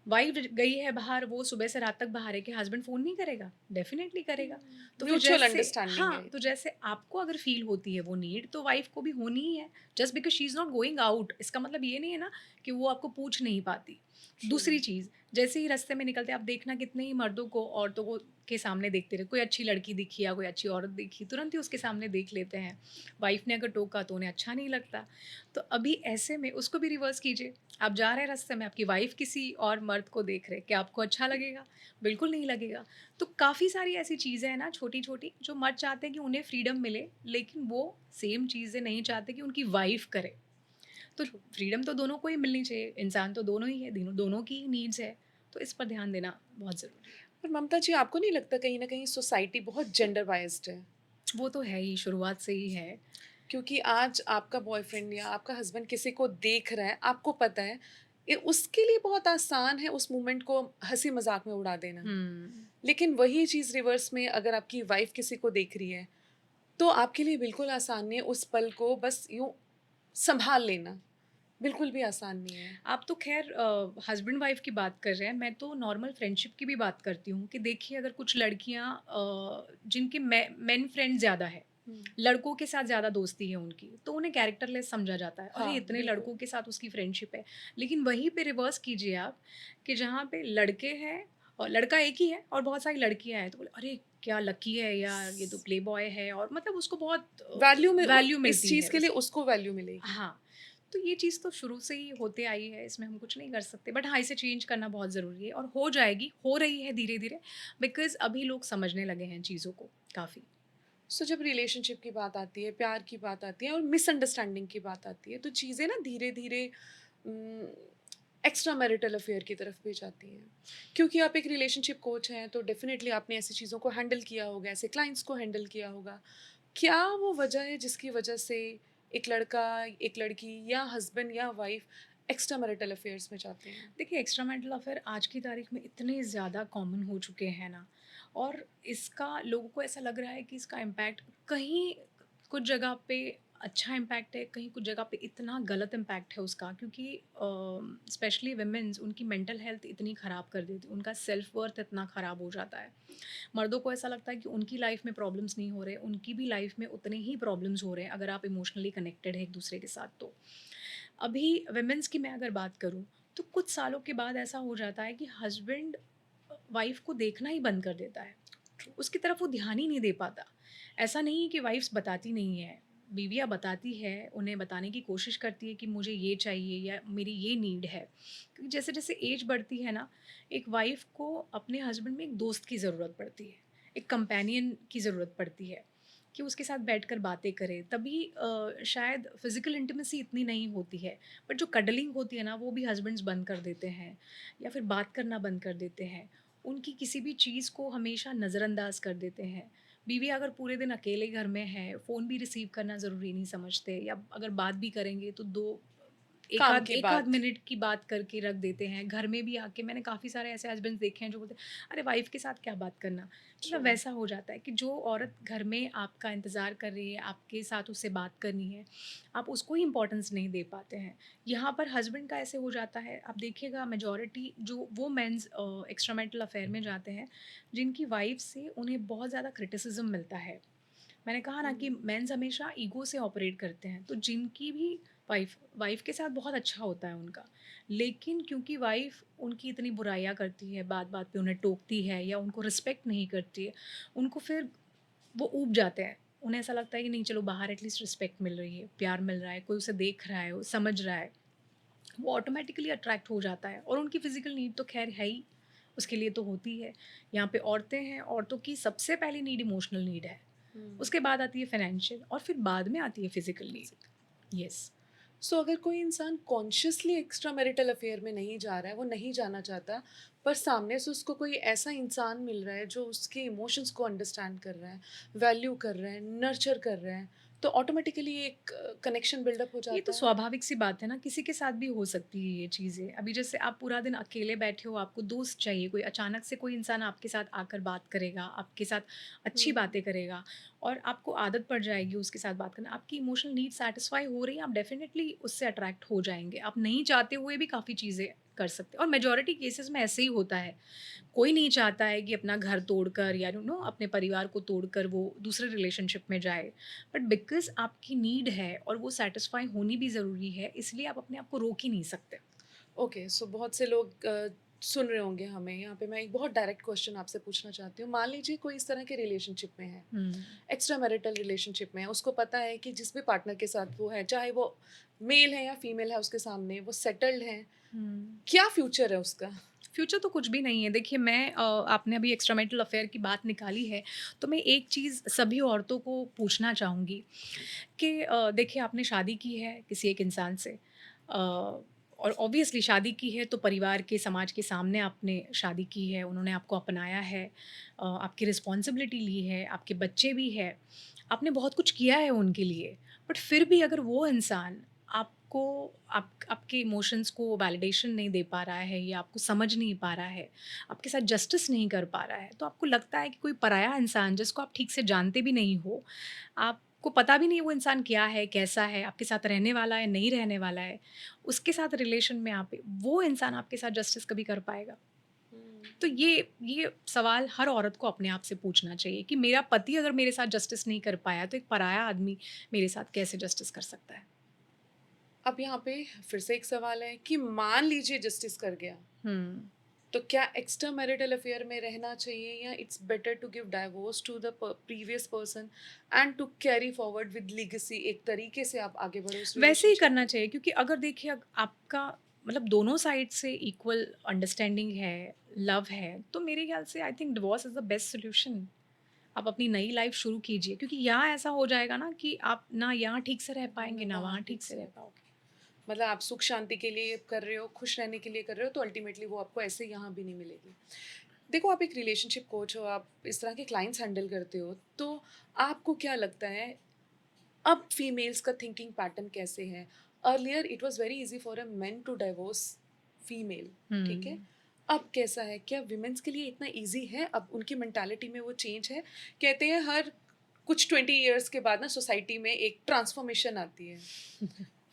B: वाइफ गई है बाहर, वो सुबह से रात तक बाहर है, कि हस्बैंड फ़ोन नहीं करेगा? डेफ़िनेटली करेगा। तो फिर
A: म्यूचुअल
B: जैसे
A: अंडरस्टैंडिंग है।
B: हाँ, तो जैसे आपको अगर फ़ील होती है वो नीड, तो वाइफ को भी होनी ही है। Just because she is not going out, इसका मतलब ये नहीं है ना कि वो आपको पूछ नहीं पाती।
A: ट्रू।
B: दूसरी चीज़, जैसे ही रास्ते में निकलते हैं, आप देखना कितने ही मर्दों को औरतों को के सामने देखते रहे, कोई अच्छी लड़की दिखी या कोई अच्छी औरत दिखी, तुरंत ही उसके सामने देख लेते हैं। वाइफ ने अगर टोका तो उन्हें अच्छा नहीं लगता। तो अभी ऐसे में उसको भी रिवर्स कीजिए। आप जा रहे हैं रास्ते में, आपकी वाइफ किसी और मर्द को देख रहे हैं, क्या आपको अच्छा लगेगा? बिल्कुल नहीं लगेगा। तो काफ़ी सारी ऐसी चीज़ें हैं ना छोटी-छोटी, जो मर्द चाहते हैं कि उन्हें फ्रीडम मिले, लेकिन वो सेम चीज़ें नहीं चाहते कि उनकी वाइफ करे। तो
A: ट्रू।
B: फ्रीडम तो दोनों को ही मिलनी चाहिए, इंसान तो दोनों ही है, दोनों दोनों की ही नीड्स है, तो इस पर ध्यान देना बहुत ज़रूरी है।
A: पर ममता जी, आपको नहीं लगता कहीं न कहीं सोसाइटी बहुत जेंडर बायस्ड है?
B: वो तो है ही, शुरुआत से ही है।
A: क्योंकि आज आपका बॉयफ्रेंड या आपका हस्बैंड किसी को देख रहा है, आपको पता है, उसके लिए बहुत आसान है उस मोमेंट को हंसी मजाक में उड़ा देना।
B: हुँ।
A: लेकिन वही चीज़ रिवर्स में अगर आपकी वाइफ किसी को देख रही है, तो आपके लिए बिल्कुल आसान नहीं है उस पल को बस यूं संभाल लेना। बिल्कुल भी आसान नहीं है।
B: आप तो ख़ैर हस्बैंड वाइफ़ की बात कर रहे हैं, मैं तो नॉर्मल फ्रेंडशिप की भी बात करती हूँ कि देखिए, अगर कुछ लड़कियाँ जिनके मेन फ्रेंड ज़्यादा है,
A: हम्म।
B: लड़कों के साथ ज़्यादा दोस्ती है उनकी, तो उन्हें कैरेक्टरलेस समझा जाता है। अरे!
A: हाँ,
B: इतने
A: बिल्कुल।
B: लड़कों के साथ उसकी फ्रेंडशिप है। लेकिन वहीं पे रिवर्स कीजिए आप, कि जहाँ पे लड़के हैं और लड़का एक ही है और बहुत सारी लड़कियाँ हैं, तो बोले, "अरे! क्या लकी है यार, ये तो प्लेबॉय है", और मतलब उसको बहुत
A: वैल्यू में
B: वैल्यू
A: इस
B: मिलती
A: चीज़
B: है
A: के लिए
B: उसकी।
A: उसको वैल्यू मिलेगी।
B: हाँ, तो ये चीज़ तो शुरू से ही होते आई है, इसमें हम कुछ नहीं कर सकते। बट हाँ, इसे चेंज करना बहुत ज़रूरी है और हो जाएगी, हो रही है धीरे-धीरे, बिकॉज़ अभी लोग समझने लगे हैं चीज़ों को काफ़ी।
A: सो जब रिलेशनशिप की बात आती है, प्यार की बात आती है और मिसअंडरस्टैंडिंग की बात आती है, तो चीज़ें ना धीरे-धीरे एक्स्ट्रा मैरिटल अफेयर की तरफ भी जाती हैं। क्योंकि आप एक रिलेशनशिप कोच हैं, तो डेफ़िनेटली आपने ऐसी चीज़ों को हैंडल किया होगा, ऐसे क्लाइंट्स को हैंडल किया होगा। क्या वो वजह है जिसकी वजह से एक लड़का, एक लड़की या हस्बैंड या वाइफ़ एक्स्ट्रा मैरिटल अफेयर्स में जाते हैं?
B: देखिए, एक्स्ट्रा मैरिटल अफ़ेयर आज की तारीख में इतने ज़्यादा कॉमन हो चुके हैं ना, और इसका लोगों को ऐसा लग रहा है कि इसका इम्पैक्ट कहीं कुछ जगह पे अच्छा इम्पैक्ट है, कहीं कुछ जगह पे इतना गलत इम्पैक्ट है उसका, क्योंकि स्पेशली वुमेन्स, उनकी मेंटल हेल्थ इतनी ख़राब कर देती है, उनका सेल्फ वर्थ इतना ख़राब हो जाता है। मर्दों को ऐसा लगता है कि उनकी लाइफ में प्रॉब्लम्स नहीं हो रहे, उनकी भी लाइफ में उतने ही प्रॉब्लम्स हो रहे हैं, अगर आप इमोशनली कनेक्टेड है एक दूसरे के साथ तो। अभी वुमेन्स की मैं अगर बात करूँ, तो कुछ सालों के बाद ऐसा हो जाता है कि हस्बैंड वाइफ को देखना ही बंद कर देता है। उसकी तरफ वो ध्यान ही नहीं दे पाता। ऐसा नहीं है कि वाइफ़्स बताती नहीं हैं, बीवियाँ बताती हैं, उन्हें बताने की कोशिश करती है कि मुझे ये चाहिए या मेरी ये नीड है। क्योंकि जैसे-जैसे एज बढ़ती है ना, एक वाइफ़ को अपने हस्बैंड में एक दोस्त की ज़रूरत पड़ती है, एक कंपेनियन की ज़रूरत पड़ती है, कि उसके साथ बैठकर बातें करे। तभी शायद फ़िज़िकल इंटिमेसी इतनी नहीं होती है, बट जो कडलिंग होती है ना, वो भी हस्बैंड्स बंद कर देते हैं या फिर बात करना बंद कर देते हैं। उनकी किसी भी चीज़ को हमेशा नज़रअंदाज कर देते हैं। बीवी अगर पूरे दिन अकेले घर में है, फ़ोन भी रिसीव करना ज़रूरी नहीं समझते, या अगर बात भी करेंगे तो 2 एक
A: काम
B: आध
A: की
B: एक आध
A: बात।
B: मिनट की बात करके रख देते हैं। घर में भी आके मैंने काफ़ी सारे ऐसे हस्बैंड्स देखे हैं जो बोलते हैं, "अरे वाइफ़ के साथ क्या बात करना?"
A: ट्रू।
B: मतलब वैसा हो जाता है कि जो औरत घर में आपका इंतज़ार कर रही है, आपके साथ उससे बात करनी है, आप उसको ही इम्पोर्टेंस नहीं दे पाते हैं। यहाँ पर हस्बैंड का ऐसे हो जाता है, आप देखिएगा मेजॉरिटी जो वो मेन्स एक्स्ट्रा मैरिटल अफ़ेयर में जाते हैं, जिनकी वाइफ़ से उन्हें बहुत ज़्यादा क्रिटिसिज़्म मिलता है। मैंने कहा ना कि
A: हुँ।
B: मेंस हमेशा ईगो से ऑपरेट करते हैं, तो जिनकी भी वाइफ़ वाइफ़ के साथ बहुत अच्छा होता है उनका, लेकिन क्योंकि वाइफ़ उनकी इतनी बुराइयाँ करती है, बात-बात पे उन्हें टोकती है या उनको रिस्पेक्ट नहीं करती है, उनको फिर वो ऊब जाते हैं। उन्हें ऐसा लगता है कि नहीं, चलो बाहर एटलीस्ट रिस्पेक्ट मिल रही है, प्यार मिल रहा है, कोई उसे देख रहा है, वो समझ रहा है, वो ऑटोमैटिकली अट्रैक्ट हो जाता है, और उनकी फ़िज़िकल नीड तो ख़ैर है ही, उसके लिए तो होती है। यहाँ पे औरतें हैं, औरतों की सबसे पहली नीड इमोशनल नीड है।
A: हुँ।
B: उसके बाद आती है फाइनेंशियल, और फिर बाद में आती है फिज़िकल नीड। येस।
A: सो अगर कोई इंसान कॉन्शियसली एक्स्ट्रा मैरिटल अफेयर में नहीं जा रहा है, वो नहीं जाना चाहता, पर सामने से उसको कोई ऐसा इंसान मिल रहा है जो उसके इमोशंस को अंडरस्टैंड कर रहा है, वैल्यू कर रहा है, नर्चर कर रहा है, तो ऑटोमेटिकली एक कनेक्शन बिल्डअप हो
B: ये
A: जाता
B: तो
A: है।
B: स्वाभाविक सी बात है ना, किसी के साथ भी हो सकती है ये चीज़ें। अभी जैसे आप पूरा दिन अकेले बैठे हो, आपको दोस्त चाहिए, कोई अचानक से कोई इंसान आपके साथ आकर बात करेगा, आपके साथ अच्छी
A: हुँ,
B: बातें करेगा और आपको आदत पड़ जाएगी उसके साथ बात करना। आपकी इमोशनल नीड सैटिस्फाई हो रही है, आप डेफ़िनेटली उससे अट्रैक्ट हो जाएँगे। आप नहीं चाहते हुए भी काफ़ी चीज़ें कर सकते हैं और मेजॉरिटी केसेज़ में ऐसे ही होता है। कोई नहीं चाहता है कि अपना घर तोड़कर या अपने परिवार को तोड़कर वो दूसरे रिलेशनशिप में जाए। बट बिकॉज़ आपकी नीड है और वो सैटिस्फाई होनी भी ज़रूरी है, इसलिए आप अपने आप को रोक ही नहीं सकते।
A: ओके, सो बहुत से लोग सुन रहे होंगे हमें, यहाँ पे मैं एक बहुत डायरेक्ट क्वेश्चन आपसे पूछना चाहती हूँ। मान लीजिए कोई इस तरह के रिलेशनशिप में है,
B: हुँ,
A: एक्स्ट्रा मैरिटल रिलेशनशिप में है, उसको पता है कि जिस भी पार्टनर के साथ वो है, चाहे वो मेल है या फीमेल है उसके सामने, वो सेटल्ड है,
B: हुँ।
A: क्या फ्यूचर है उसका?
B: फ्यूचर तो कुछ भी नहीं है। देखिए मैं आपने अभी एक्स्ट्रामैरिटल अफ़ेयर की बात निकाली है, तो मैं एक चीज़ सभी औरतों को पूछना चाहूँगी कि देखिए आपने शादी की है किसी एक इंसान से और ऑब्वियसली शादी की है तो परिवार के, समाज के सामने आपने शादी की है, उन्होंने आपको अपनाया है, आपकी रिस्पॉन्सिबिलिटी ली है, आपके बच्चे भी हैं, आपने बहुत कुछ किया है उनके लिए। बट फिर भी अगर वो इंसान आपको आपके इमोशंस को वैलिडेशन नहीं दे पा रहा है या आपको समझ नहीं पा रहा है, आपके साथ जस्टिस नहीं कर पा रहा है, तो आपको लगता है कि कोई पराया इंसान जिसको आप ठीक से जानते भी नहीं हो, आपको पता भी नहीं वो इंसान क्या है, कैसा है, आपके साथ रहने वाला है, नहीं रहने वाला है, उसके साथ रिलेशन में आप वो इंसान आपके साथ जस्टिस कभी कर पाएगा?
A: हुँ,
B: तो ये सवाल हर औरत को अपने आप से पूछना चाहिए कि मेरा पति अगर मेरे साथ जस्टिस नहीं कर पाया, तो एक पराया आदमी मेरे साथ कैसे जस्टिस कर सकता है?
A: अब यहाँ पे फिर से एक सवाल है कि मान लीजिए जस्टिस कर गया,
B: हुँ।
A: तो क्या एक्स्ट्रा मैरिटल अफेयर में रहना चाहिए या it's better to give divorce to the previous person and to carry forward with legacy, एक तरीके से आप आगे बढ़ो उस
B: वैसे ही
A: रिलेशनशिप
B: करना
A: में?
B: चाहिए क्योंकि अगर देखिए आपका मतलब दोनों साइड से इक्वल अंडरस्टैंडिंग है, लव है, तो मेरे ख्याल से I think divorce is the best solution. आप अपनी नई लाइफ शुरू कीजिए क्योंकि यहाँ ऐसा हो जाएगा ना कि आप ना यहाँ ठीक से रह पाएँगे,
A: ना
B: ना
A: वहाँ
B: वहाँ ठीक
A: ठीक
B: से
A: से
B: रह
A: रह
B: पाओगे।
A: पाओगे। मतलब आप सुख शांति के लिए कर रहे हो, खुश रहने के लिए कर रहे हो, तो अल्टीमेटली वो आपको ऐसे यहाँ भी नहीं मिलेगी। देखो, आप एक रिलेशनशिप कोच हो, आप इस तरह के क्लाइंट्स हैंडल करते हो, तो आपको क्या लगता है अब फीमेल्स का थिंकिंग पैटर्न कैसे है? Earlier it was very easy for a men to divorce female, ठीक है?
B: हुँ।
A: अब कैसा है? क्या वुमेन्स के लिए इतना ईज़ी है? अब उनकी मेंटालिटी में वो चेंज है? कहते हैं हर कुछ 20 इयर्स के बाद ना सोसाइटी में एक ट्रांसफॉर्मेशन आती है।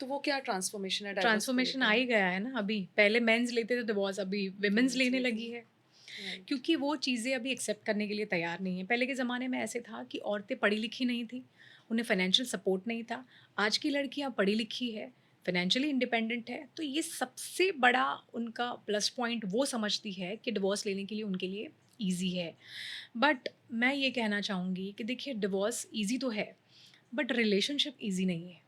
A: तो वो क्या ट्रांसफॉर्मेशन है डिवोर्स को
B: ट्रांसफॉर्मेशन आ
A: लेकर?
B: ही गया है ना अभी। पहले मेन्स लेते थे डिवोर्स, अभी वुमेन्स
A: वुमेन्स
B: लेने
A: लेते
B: लगी
A: हैं,
B: है।
A: राइट।
B: क्योंकि वो चीज़ें अभी एक्सेप्ट करने के लिए तैयार नहीं है। पहले के ज़माने में ऐसे था कि औरतें पढ़ी-लिखी नहीं थी, उन्हें फाइनेंशियल सपोर्ट नहीं था। आज की लड़कियाँ पढ़ी-लिखी है, फाइनेंशियली इंडिपेंडेंट है, तो ये सबसे बड़ा उनका प्लस पॉइंट वो समझती है कि डिवोर्स लेने के लिए उनके लिए ईज़ी है। बट मैं ये कहना चाहूँगी कि देखिए डिवोर्स ईज़ी तो है, बट रिलेशनशिप ईज़ी नहीं है।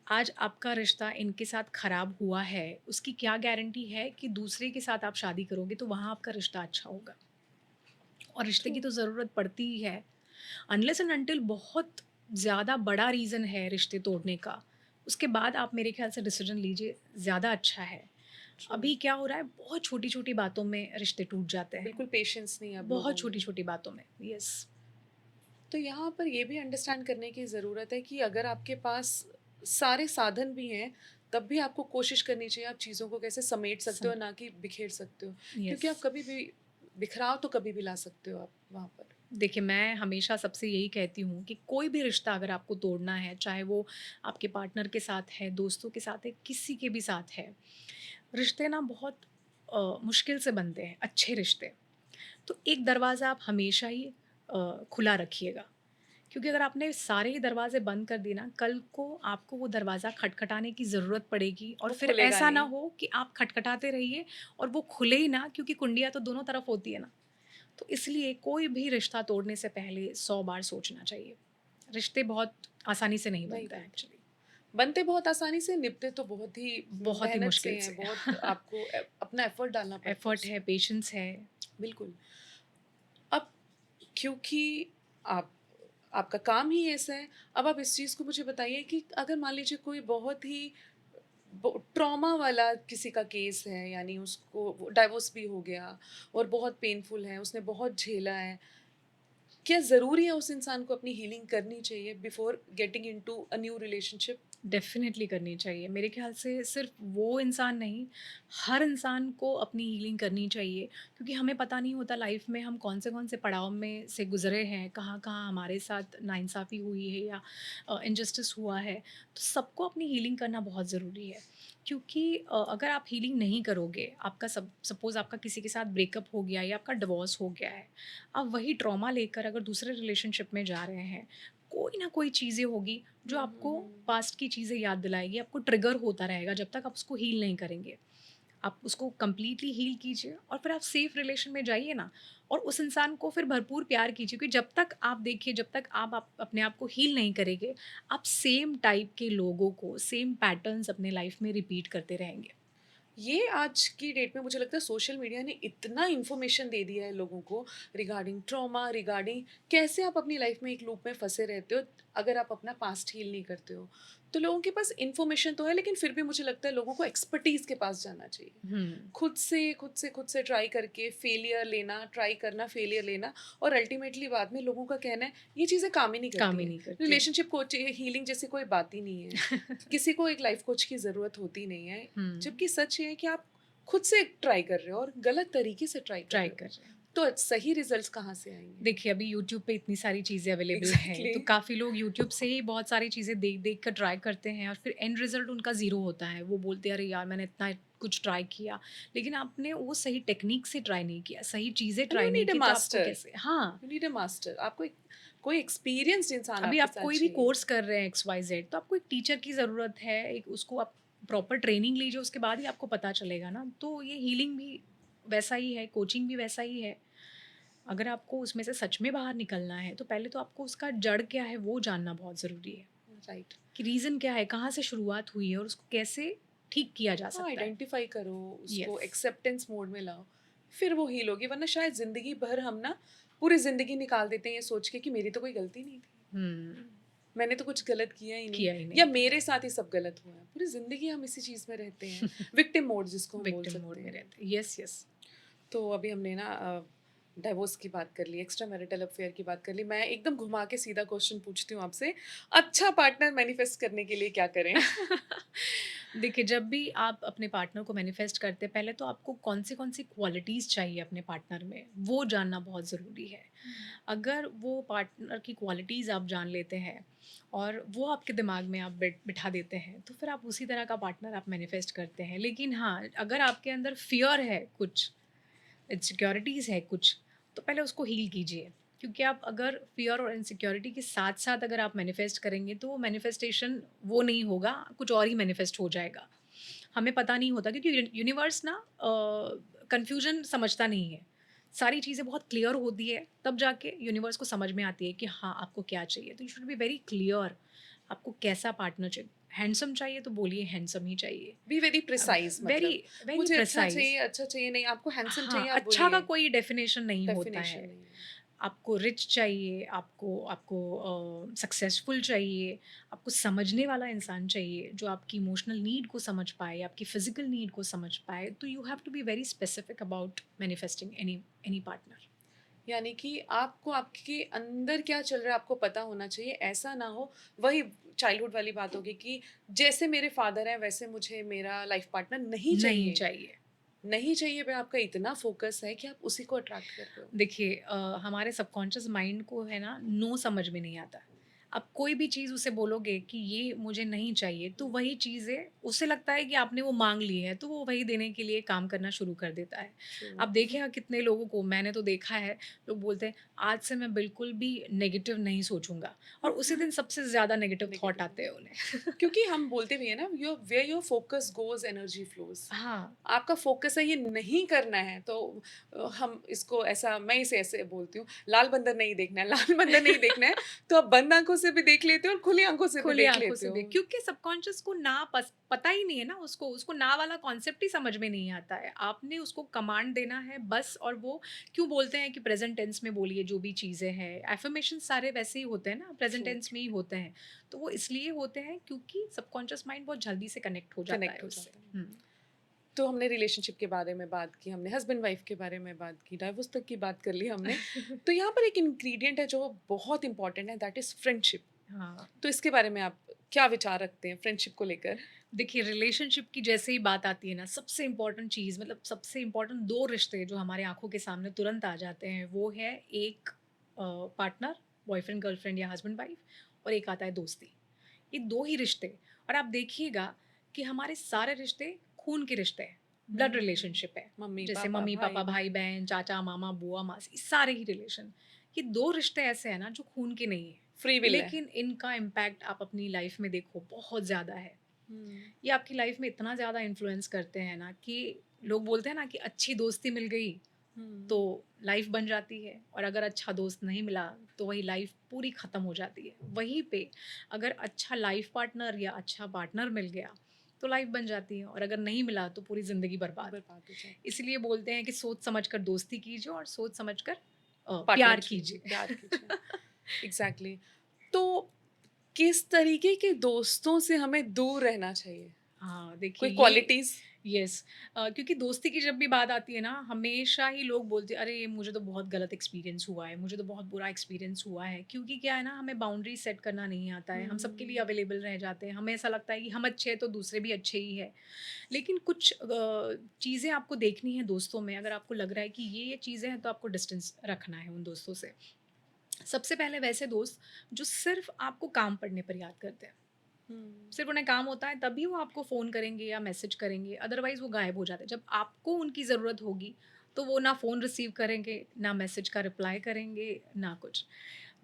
B: आज आपका रिश्ता इनके साथ खराब हुआ है, उसकी क्या गारंटी है कि दूसरे के साथ आप शादी करोगे तो वहाँ आपका रिश्ता अच्छा होगा? और रिश्ते
A: ट्रू।
B: की तो ज़रूरत पड़ती ही है। अनलेस एंड अनटिल बहुत ज़्यादा बड़ा रीज़न है रिश्ते तोड़ने का, उसके बाद आप मेरे ख़्याल से डिसीज़न लीजिए, ज़्यादा अच्छा है।
A: ट्रू।
B: अभी क्या हो रहा है, बहुत छोटी-छोटी बातों में रिश्ते टूट जाते हैं।
A: बिल्कुल पेशेंस नहीं है अब लोगों
B: बहुत
A: में।
B: छोटी-छोटी बातों में। येस।
A: तो यहाँ पर ये भी अंडरस्टैंड करने की ज़रूरत है कि अगर आपके पास सारे साधन भी हैं, तब भी आपको कोशिश करनी चाहिए आप चीज़ों को कैसे समेट सकते
B: सम
A: हो, ना कि बिखेर सकते हो। क्योंकि
B: येस।
A: आप कभी भी बिखराव तो कभी भी ला सकते हो आप वहाँ पर।
B: देखिए, मैं हमेशा सबसे यही कहती हूँ कि कोई भी रिश्ता अगर आपको तोड़ना है, चाहे वो आपके पार्टनर के साथ है, दोस्तों के साथ है, किसी के भी साथ है, रिश्ते ना बहुत मुश्किल से बनते हैं, अच्छे रिश्ते। तो एक दरवाज़ा आप हमेशा ही खुला रखिएगा, क्योंकि अगर आपने सारे ही दरवाज़े बंद कर दिए ना, कल को आपको वो दरवाज़ा खटखटाने की ज़रूरत पड़ेगी और
A: वो
B: फिर
A: खुलेगा
B: ऐसा ना
A: नहीं।
B: हो कि आप खटखटाते रहिए और वो खुले ही ना, क्योंकि कुंडियाँ तो दोनों तरफ होती है ना। तो इसलिए कोई भी रिश्ता तोड़ने से पहले 100 बार सोचना चाहिए। रिश्ते बहुत आसानी से नहीं
A: नहीं
B: बनते हैं
A: बनते।
B: एक्चुअली,
A: बनते बहुत आसानी से, निभते तो बहुत ही
B: बहुत ही
A: मेहनत से
B: मुश्किल
A: हैं,
B: से।
A: बहुत आपको अपना एफर्ट डालना पड़ता है
B: एफर्ट है,
A: उसमें।
B: पेशेंस है।
A: बिल्कुल। अब क्योंकि आप आपका काम ही ऐसा है, अब आप इस चीज़ को मुझे बताइए कि अगर मान लीजिए कोई बहुत ही ट्रॉमा वाला किसी का केस है, यानी उसको डाइवोर्स भी हो गया और बहुत पेनफुल है, उसने बहुत झेला है, क्या ज़रूरी है उस इंसान को अपनी हीलिंग करनी चाहिए before getting into a new relationship?
B: Definitely करनी चाहिए। मेरे ख़्याल से सिर्फ़ वो इंसान नहीं, हर इंसान को अपनी हीलिंग करनी चाहिए, क्योंकि हमें पता नहीं होता लाइफ़ में हम कौन से पड़ाव में से गुज़रे हैं, कहाँ-कहाँ हमारे साथ नाइंसाफ़ी हुई है या इनजस्टिस हुआ है। तो सबको अपनी हीलिंग करना बहुत ज़रूरी है, क्योंकि अगर आप हीलिंग नहीं करोगे, आपका सपोज़ आपका किसी के साथ ब्रेकअप हो गया या आपका डिवोर्स हो गया है, आप वही ट्रॉमा लेकर अगर दूसरे रिलेशनशिप में जा रहे हैं, कोई ना कोई चीज़ें होगी जो
A: हुँ, हुँ,
B: आपको
A: हुँ।
B: पास्ट की चीज़ें याद दिलाएगी, आपको ट्रिगर होता रहेगा जब तक आप उसको हील नहीं करेंगे। आप उसको कंप्लीटली हील कीजिए और फिर आप सेफ रिलेशन में जाइए ना, और उस इंसान को फिर भरपूर प्यार कीजिए, क्योंकि जब तक आप देखिए, जब तक आप अपने आप को हील नहीं करेंगे, आप सेम टाइप के लोगों को, सेम पैटर्न्स अपने लाइफ में रिपीट करते रहेंगे।
A: ये आज की डेट में मुझे लगता है सोशल मीडिया ने इतना इन्फॉर्मेशन दे दिया है लोगों को रिगार्डिंग ट्रॉमा, रिगार्डिंग कैसे आप अपनी लाइफ में एक लूप में फंसे रहते हो अगर आप अपना पास्ट हील नहीं करते हो। तो लोगों के पास इन्फॉर्मेशन तो है, लेकिन फिर भी मुझे लगता है लोगों को एक्सपर्टीज़ के पास जाना चाहिए।
B: हुँ,
A: खुद से ट्राई करके फेलियर लेना, ट्राई करना, फेलियर लेना, और अल्टीमेटली बाद में लोगों का कहना है ये चीज़ें काम ही नहीं
B: काम
A: करती
B: ही
A: हैं।
B: नहीं करती हैं।
A: रिलेशनशिप कोच हीलिंग जैसी कोई बात ही नहीं है। किसी को एक लाइफ कोच की ज़रूरत होती नहीं है।
B: हुँ,
A: जबकि सच ये है कि आप खुद से ट्राई कर रहे हो और गलत तरीके से ट्राई कर
B: ट्राई
A: रहे हो।
B: कर रहे हैं।
A: तो सही रिजल्ट्स कहाँ से आएँगे?
B: देखिए, अभी यूट्यूब पे इतनी सारी चीज़ें अवेलेबल हैं,
A: एग्ज़ैक्टली।
B: तो काफ़ी लोग यूट्यूब से ही बहुत सारी चीज़ें देख-देख कर ट्राई करते हैं और फिर एंड रिज़ल्ट उनका ज़ीरो होता है। वो बोलते हैं, "अरे यार, मैंने इतना कुछ ट्राई किया, लेकिन आपने वो सही टेक्नीक से ट्राई नहीं किया, सही चीज़ें
A: एंड यू
B: ट्राई नहीं
A: नीड अ
B: की, तो आपको
A: मास्टर,
B: कैसे।" हाँ,
A: यू नीड अ मास्टर। आपको एक कोई एक्सपीरियंस्ड इंसान
B: अभी
A: आपके
B: आप
A: साथ
B: कोई भी
A: चाहिए।
B: कोर्स कर रहे हैं XYZ, तो आपको एक टीचर की ज़रूरत है, एक उसको आप प्रॉपर ट्रेनिंग लीजिए, उसके बाद ही आपको पता चलेगा ना। तो ये हीलिंग भी वैसा ही है, कोचिंग भी वैसा ही है। अगर आपको उसमें से सच में बाहर निकलना है, तो पहले तो आपको उसका जड़ क्या है, वो जानना बहुत ज़रूरी है,
A: राइट।
B: कि रीज़न क्या है, कहाँ से शुरुआत हुई है और उसको कैसे ठीक किया जा
A: हाँ,
B: सकता है।
A: आइडेंटिफ़ाई करो, उसको
B: यस।
A: एक्सेप्टेंस मोड में लाओ, फिर वो हील होगी, वरना शायद ज़िंदगी भर हम ना पूरी ज़िंदगी निकाल देते हैं ये सोच के कि मेरी तो कोई गलती नहीं थी।
B: हुँ,
A: मैंने तो कुछ गलत किया ही नहीं,
B: किया ही
A: या
B: नहीं था।
A: मेरे साथ ही सब गलत हुआ है। पूरी ज़िंदगी हम इसी चीज़ में रहते हैं। विक्टिम मोड जिसको हम बोल
B: विक्टिम मोड
A: सकते
B: में
A: हैं।
B: रहते हैं। Yes, yes.
A: तो अभी हमने ना डाइवोर्स की बात कर ली, एक्स्ट्रा मैरिटल अफेयर की बात कर ली। मैं एकदम घुमा के सीधा क्वेश्चन पूछती हूँ आपसे, अच्छा पार्टनर मैनिफेस्ट करने के लिए क्या करें?
B: देखिए, जब भी आप अपने पार्टनर को मैनिफेस्ट करते हैं, पहले तो आपको कौन सी क्वालिटीज़ चाहिए अपने पार्टनर में, वो जानना बहुत ज़रूरी है।
A: हुँ।
B: अगर वो पार्टनर की क्वालिटीज़ आप जान लेते हैं और वो आपके दिमाग में आप बिठा देते हैं, तो फिर आप उसी तरह का पार्टनर आप मैनिफेस्ट करते हैं। लेकिन हाँ, अगर आपके अंदर फ़ियर है कुछ, इनसिक्योरिटीज़ है कुछ, तो पहले उसको हील कीजिए। क्योंकि आप अगर फ़ियर और इनसिक्योरिटी के साथ-साथ अगर आप मैनिफेस्ट करेंगे, तो वो मैनिफेस्टेशन वो नहीं होगा, कुछ और ही मैनिफेस्ट हो जाएगा। हमें पता नहीं होता, क्योंकि यूनिवर्स ना कन्फ्यूज़न समझता नहीं है। सारी चीज़ें बहुत क्लियर होती है, तब जाके यूनिवर्स को समझ में आती है कि हाँ, आपको क्या चाहिए। तो you should be very clear, आपको कैसा पार्टनर चाहिए। हैंडसम चाहिए तो बोलिए हैंडसम ही चाहिए।
A: बी वेरी प्रिसाइज़,
B: वेरी
A: मतलब
B: वेरी
A: मुझे
B: प्रिसाइज़।
A: अच्छा चाहिए नहीं, आपको हैंडसम
B: हाँ,
A: चाहिए आप
B: अच्छा का
A: बोलिए,
B: कोई डेफ़िनेशन नहीं होता
A: डेफिनिशन
B: है।
A: नहीं है।
B: आपको रिच चाहिए, आपको आपको सक्सेसफुल चाहिए, आपको समझने वाला इंसान चाहिए, जो आपकी इमोशनल नीड को समझ पाए, आपकी फ़िज़िकल नीड को समझ पाए। तो you have to be very specific about manifesting any any partner.
A: यानी कि आपको आपके अंदर क्या चल रहा है आपको पता होना चाहिए, ऐसा ना हो वही चाइल्डहुड वाली बात होगी कि जैसे मेरे फादर हैं वैसे मुझे मेरा लाइफ पार्टनर नहीं
B: नहीं
A: चाहिए।
B: चाहिए।
A: नहीं चाहिए पे आपका इतना फ़ोकस है कि आप उसी को अट्रैक्ट कर रहे हो।
B: देखिए, हमारे सबकॉन्शियस माइंड को है ना, नो समझ में नहीं आता। आप कोई भी चीज़ उसे बोलोगे कि ये मुझे नहीं चाहिए, तो
A: हुँ,
B: वही चीज़ें उसे लगता है कि आपने वो माँग ली है, तो वो वही देने के लिए काम करना शुरू कर देता है।
A: ट्रू।
B: आप देखिएगा कितने लोगों को, मैंने तो देखा है, लोग बोलते हैं आज से मैं बिल्कुल भी नेगेटिव नहीं सोचूँगा, और उसी दिन सबसे ज़्यादा नेगेटिव थॉट
A: नेगेटिव।
B: आते हैं उन्हें।
A: क्योंकि हम बोलते भी हैं ना, your where your focus goes energy flows.
B: हाँ,
A: आपका फ़ोकस है ये नहीं करना है, तो हम इसको ऐसा, मैं इसे ऐसे बोलती हूँ, लाल बंदर नहीं देखना है, लाल बंदर नहीं देखना है, तो आप बंदर को आंखों से भी देख लेते हो और खुली आंखों से भी
B: खुली
A: देख
B: आँखों
A: लेते
B: से
A: हो।
B: भी, क्योंकि सबकॉन्शियस को ना पता ही नहीं है ना उसको, ना वाला कॉन्सेप्ट ही समझ में नहीं आता है। आपने उसको कमांड देना है बस, और वो क्यों बोलते हैं कि प्रेज़ेंट टेंस में बोलिए जो भी चीज़ें हैं, अफ़र्मेशंस सारे वैसे ही होते हैं ना, प्रेज़ेंट
A: ट्रू,
B: टेंस में ही होते हैं। तो वो इसलिए होते हैं क्योंकि सबकॉन्शियस माइंड बहुत जल्दी से कनेक्ट हो जाता है
A: कनेक्ट हो
B: उससे।
A: जाता है।
B: हुँ।
A: तो हमने रिलेशनशिप के बारे में बात की, हमने हस्बैंड वाइफ के बारे में बात की, डाइवोर्स तक की बात कर ली हमने। तो यहाँ पर एक इंग्रीडिएंट है जो बहुत इंपॉर्टेंट है, दैट इज़ फ्रेंडशिप।
B: हाँ।
A: तो इसके बारे में आप क्या विचार रखते हैं फ्रेंडशिप को लेकर?
B: देखिए, रिलेशनशिप की जैसे ही बात आती है ना, सबसे इम्पोर्टेंट चीज़, मतलब सबसे इम्पोर्टेंट 2 रिश्ते जो हमारे आँखों के सामने तुरंत आ जाते हैं, वो है एक पार्टनर, बॉयफ्रेंड, गर्लफ्रेंड या हस्बैंड वाइफ, और एक आता है दोस्ती। ये 2 ही रिश्ते, और आप देखिएगा कि हमारे सारे रिश्ते खून के रिश्ते हैं, ब्लड
A: हुँ,
B: रिलेशनशिप है।
A: मम्मी,
B: जैसे
A: पापा,
B: मम्मी-पापा,
A: भाई-बहन।
B: भाई-बहन, चाचा-मामा, बुआ-मासी, सारे ही रिलेशन। ये 2 रिश्ते ऐसे हैं ना जो खून के नहीं हैं,
A: फ्री विल है।
B: लेकिन इनका इम्पैक्ट आप अपनी लाइफ़ में देखो बहुत ज़्यादा है।
A: हुँ,
B: ये आपकी लाइफ में इतना ज़्यादा इन्फ्लुएंस करते हैं ना कि लोग बोलते हैं ना कि अच्छी दोस्ती मिल गई तो
A: हुँ,
B: लाइफ बन जाती है, और अगर अच्छा दोस्त नहीं मिला तो वही लाइफ पूरी ख़त्म हो जाती है। वहीं पे अगर अच्छा लाइफ पार्टनर या अच्छा पार्टनर मिल गया तो लाइफ बन जाती है, और अगर नहीं मिला तो पूरी ज़िंदगी बर्बाद।
A: बर्बाद हो जाती है।
B: इसलिए बोलते हैं कि सोच समझ कर दोस्ती कीजिए और सोच समझ कर
A: पार्टनर
B: प्यार
A: चुनिए,
B: कीजिए।
A: प्यार कीजिए। एग्ज़ैक्टली। तो किस तरीके के दोस्तों से हमें दूर रहना चाहिए?
B: हाँ,
A: कोई
B: देखिए ये,
A: क्वालिटीज़?
B: यस, क्योंकि दोस्ती की जब भी बात आती है ना, हमेशा ही लोग बोलते हैं, "अरे! मुझे तो बहुत गलत एक्सपीरियंस हुआ है, मुझे तो बहुत बुरा एक्सपीरियंस हुआ है।" क्योंकि क्या है ना, हमें बाउंड्रीज़ सेट करना नहीं आता है, हम सबके लिए
A: हुँ,
B: अवेलेबल रह जाते हैं। हमें ऐसा लगता है कि हम अच्छे हैं, तो दूसरे भी अच्छे ही हैं। लेकिन कुछ चीज़ें आपको देखनी है दोस्तों में, अगर आपको लग रहा है कि ये चीज़ें हैं, तो आपको डिस्टेंस रखना है उन दोस्तों से। सबसे पहले वैसे दोस्त जो सिर्फ़ आपको काम पड़ने पर याद करते हैं।
A: हुँ,
B: सिर्फ़ उन्हें काम होता है तभी वो आपको फ़ोन करेंगे या मैसेज करेंगे, अदरवाइज़ वो गायब हो जाते हैं। जब आपको उनकी ज़रूरत होगी, तो वो ना फ़ोन रिसीव करेंगे, ना मैसेज का रिप्लाई करेंगे, ना कुछ।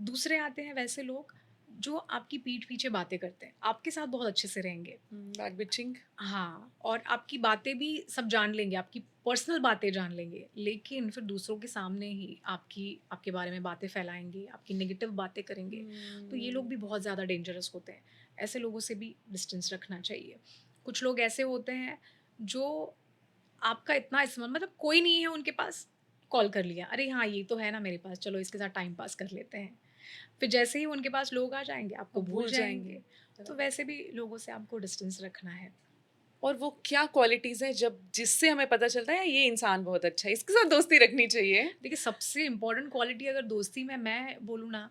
B: दूसरे आते हैं वैसे लोग जो आपकी पीठ पीछे बातें करते हैं, आपके साथ बहुत अच्छे से रहेंगे।
A: हुँ, बैक बिचिंग।
B: हाँ, और आपकी बातें भी सब जान लेंगे, आपकी पर्सनल बातें जान लेंगे, लेकिन फिर दूसरों के सामने ही आपके बारे में बातें फैलाएँगे, आपकी नेगेटिव बातें करेंगे। तो ये लोग
A: हुँ,
B: भी बहुत ज़्यादा डेंजरस होते हैं। ऐसे लोगों से भी डिस्टेंस रखना चाहिए। कुछ लोग ऐसे होते हैं जो आपका इतना मतलब कोई नहीं है उनके पास, कॉल कर लिया, "अरे हाँ, ये तो है ना मेरे पास, चलो इसके साथ टाइम पास कर लेते हैं।" फिर जैसे ही उनके पास लोग आ जाएँगे, आपको
A: अब
B: भूल
A: भूल जाएँगे।
B: जाएँगे। तो
A: राइट।
B: वैसे भी लोगों से आपको डिस्टेंस रखना है।
A: और वो क्या क्वालिटीज़ हैं जब जिससे हमें पता चलता है ये इंसान बहुत अच्छा है, इसके साथ दोस्ती रखनी चाहिए?
B: देखिए, सबसे इम्पोर्टेंट क्वालिटी अगर दोस्ती में मैं बोलूँ ना,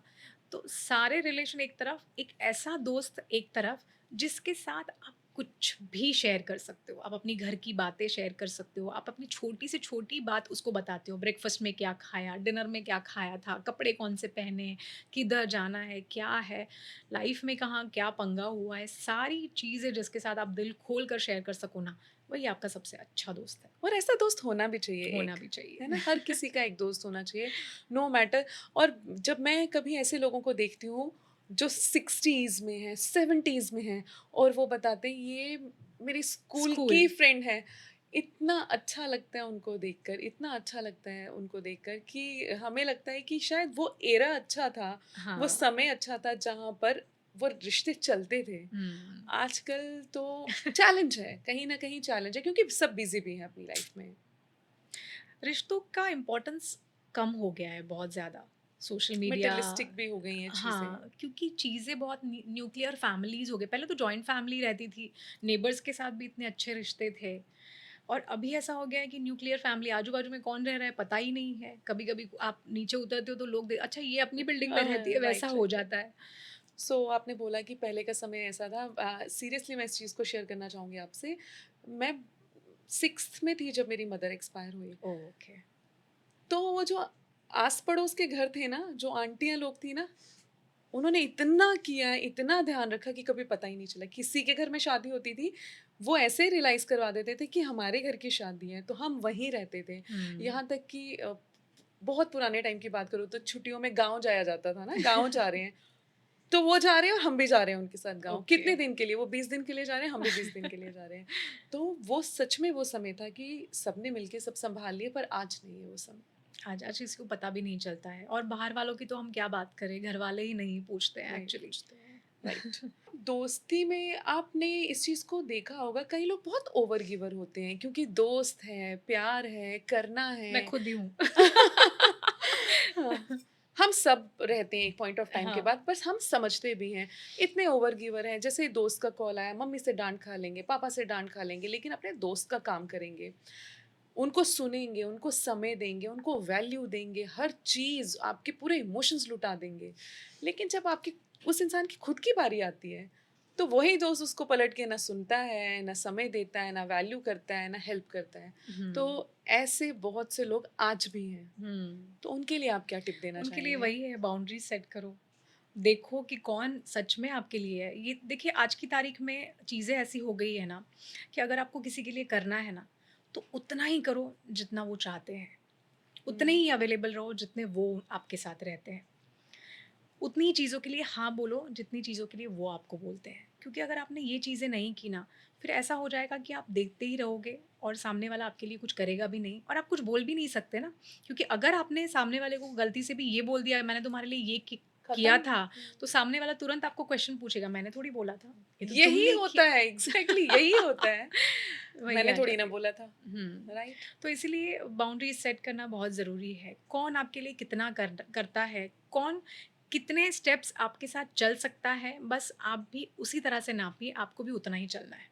B: तो सारे रिलेशन एक तरफ, एक ऐसा दोस्त एक तरफ, जिसके साथ आप कुछ भी शेयर कर सकते हो। आप अपनी घर की बातें शेयर कर सकते हो, आप अपनी छोटी से छोटी बात उसको बताते हो, ब्रेकफ़ास्ट में क्या खाया, डिनर में क्या खाया था, कपड़े कौन से पहने हैं, किधर जाना है, क्या है, लाइफ़ में कहाँ क्या पंगा हुआ है, सारी चीज़ें जिसके साथ आप दिल खोल कर शेयर कर सको ना, वही आपका सबसे अच्छा दोस्त है,
A: और ऐसा दोस्त होना भी चाहिए
B: होना
A: एक,
B: भी
A: है ना?
B: चाहिए।
A: हर किसी का एक दोस्त होना चाहिए, नो मैटर। और जब मैं कभी ऐसे लोगों को देखती हूँ जो 60s में हैं, 70s में हैं और वो बताते हैं ये मेरी स्कूल
B: स्कूल।
A: की फ्रेंड है, इतना अच्छा लगता है उनको देखकर, इतना अच्छा लगता है उनको देखकर कि हमें लगता है कि शायद वो एरा अच्छा था, वो
B: हाँ।
A: समय अच्छा था जहाँ पर वो रिश्ते चलते थे।
B: हुँ।
A: आजकल तो चैलेंज है, कहीं न कहीं चैलेंज है क्योंकि सब बिज़ी भी हैं अपनी लाइफ़ में।
B: रिश्तों का इम्पोर्टेंस कम हो गया है बहुत ज़्यादा। सोशल मीडिया,
A: मटेरियलिस्टिक भी हो गई हैं चीज़ें।
B: हाँ, क्योंकि चीज़ें बहुत न्यूक्लियर फैमिलीज़ हो गए। पहले तो जॉइंट फैमिली रहती थी, नेबर्स के साथ भी इतने अच्छे रिश्ते थे। और अभी ऐसा हो गया है कि न्यूक्लियर फैमिली, आजू-बाजू में कौन रह रहा है पता ही नहीं है। कभी-कभी आप नीचे उतरते हो तो लोग अच्छा ये अपनी बिल्डिंग में रहती है, वैसा
A: राइट,
B: हो
A: राइट, राइट।
B: जाता है।
A: सो आपने बोला कि पहले का समय ऐसा था, सीरियसली मैं इस चीज़ को शेयर करना चाहूँगी आपसे। मैं 6th में थी जब मेरी मदर एक्सपायर हुई।
B: ओके।
A: तो वो जो आस-पड़ोस के घर थे ना, जो आंटियाँ लोग थी ना, उन्होंने इतना किया, इतना ध्यान रखा कि कभी पता ही नहीं चला। किसी के घर में शादी होती थी, वो ऐसे रियलाइज़ करवा देते थे कि हमारे घर की शादी है, तो हम वहीं रहते थे।
B: हुँ।
A: यहाँ तक कि बहुत पुराने टाइम की बात करूँ तो छुट्टियों में गाँव जाया जाता था ना, गाँव जा रहे हैं, तो वो जा रहे हैं और हम भी जा रहे हैं उनके साथ गाँव।
B: ओके।
A: कितने दिन के लिए? वो 20 दिन के लिए जा रहे हैं, हम भी 20 दिन के लिए जा रहे हैं। तो वो सच में वो समय था कि सबने मिलके सब सँभाल लिए, पर आज नहीं है वो समय।
B: आज आज किसी को पता भी नहीं चलता है, और बाहर वालों की तो हम क्या बात करें, घर वाले ही नहीं पूछते हैं
A: नहीं
B: एक्चुअली।
A: पूछते हैं, राइट। दोस्ती में आपने इस चीज़ को देखा होगा, कई लोग बहुत ओवर गिवर होते हैं क्योंकि दोस्त है, प्यार है, करना
B: मैं
A: है।
B: खुद ही हूँ।
A: हाँ, हम सब रहते हैं एक पॉइंट ऑफ टाइम के
B: हाँ।
A: बाद, बस हम समझते भी हैं। इतने ओवर गिवर हैं, जैसे दोस्त का कॉल आया, मम्मी से डाँट खा लेंगे, पापा से डाँट खा लेंगे, लेकिन अपने दोस्त का काम करेंगे। उनको सुनेंगे, उनको समय देंगे, उनको वैल्यू देंगे, हर चीज़ आपके पूरे इमोशंस लुटा देंगे। लेकिन जब आपकी उस इंसान की खुद की बारी आती है, तो वही दोस्त उसको पलट के ना सुनता है, ना समय देता है, ना वैल्यू करता है, ना हेल्प करता है। तो
B: हुँ,
A: ऐसे बहुत से लोग आज भी हैं।
B: हुँ।
A: तो उनके लिए आप क्या टिप देना
B: उनके लिए
A: चाहेंगे?
B: वही है, बाउंड्रीज़ सेट करो। देखो कि कौन सच में आपके लिए है। ये देखिए, आज की तारीख में चीज़ें ऐसी हो गई है ना, कि अगर आपको किसी के लिए करना है ना, तो उतना ही करो जितना वो चाहते हैं। उतने
A: हुँ,
B: ही अवेलेबल रहो जितने वो आपके साथ रहते हैं। उतनी ही चीज़ों के लिए हाँ बोलो जितनी चीज़ों के लिए वो आपको बोलते हैं। क्योंकि अगर आपने ये चीज़ें नहीं की ना, फिर ऐसा हो जाएगा कि आप देखते ही रहोगे और सामने वाला आपके लिए कुछ करेगा भी नहीं, और आप कुछ बोल भी नहीं सकते ना। क्योंकि अगर आपने सामने वाले को गलती से भी ये बोल दिया, मैंने तुम्हारे लिए ये किया
A: खत्म।
B: था, तो सामने वाला तुरंत आपको क्वेश्चन पूछेगा, मैंने थोड़ी बोला था, ये तो
A: यही
B: तुमने
A: होता है, एग्ज़ैक्टली
B: किया।
A: यही होता है।
B: वही
A: मैंने
B: आ
A: थोड़ी ना
B: जाएगा।
A: बोला था,
B: हुँ।
A: राइट?
B: तो इसीलिए बाउंड्रीज़ सेट करना बहुत ज़रूरी है। कौन आपके लिए कितना करता है, कौन कितने स्टेप्स आपके साथ चल सकता है, बस आप भी उसी तरह से नापिए, आपको भी उतना ही चलना है।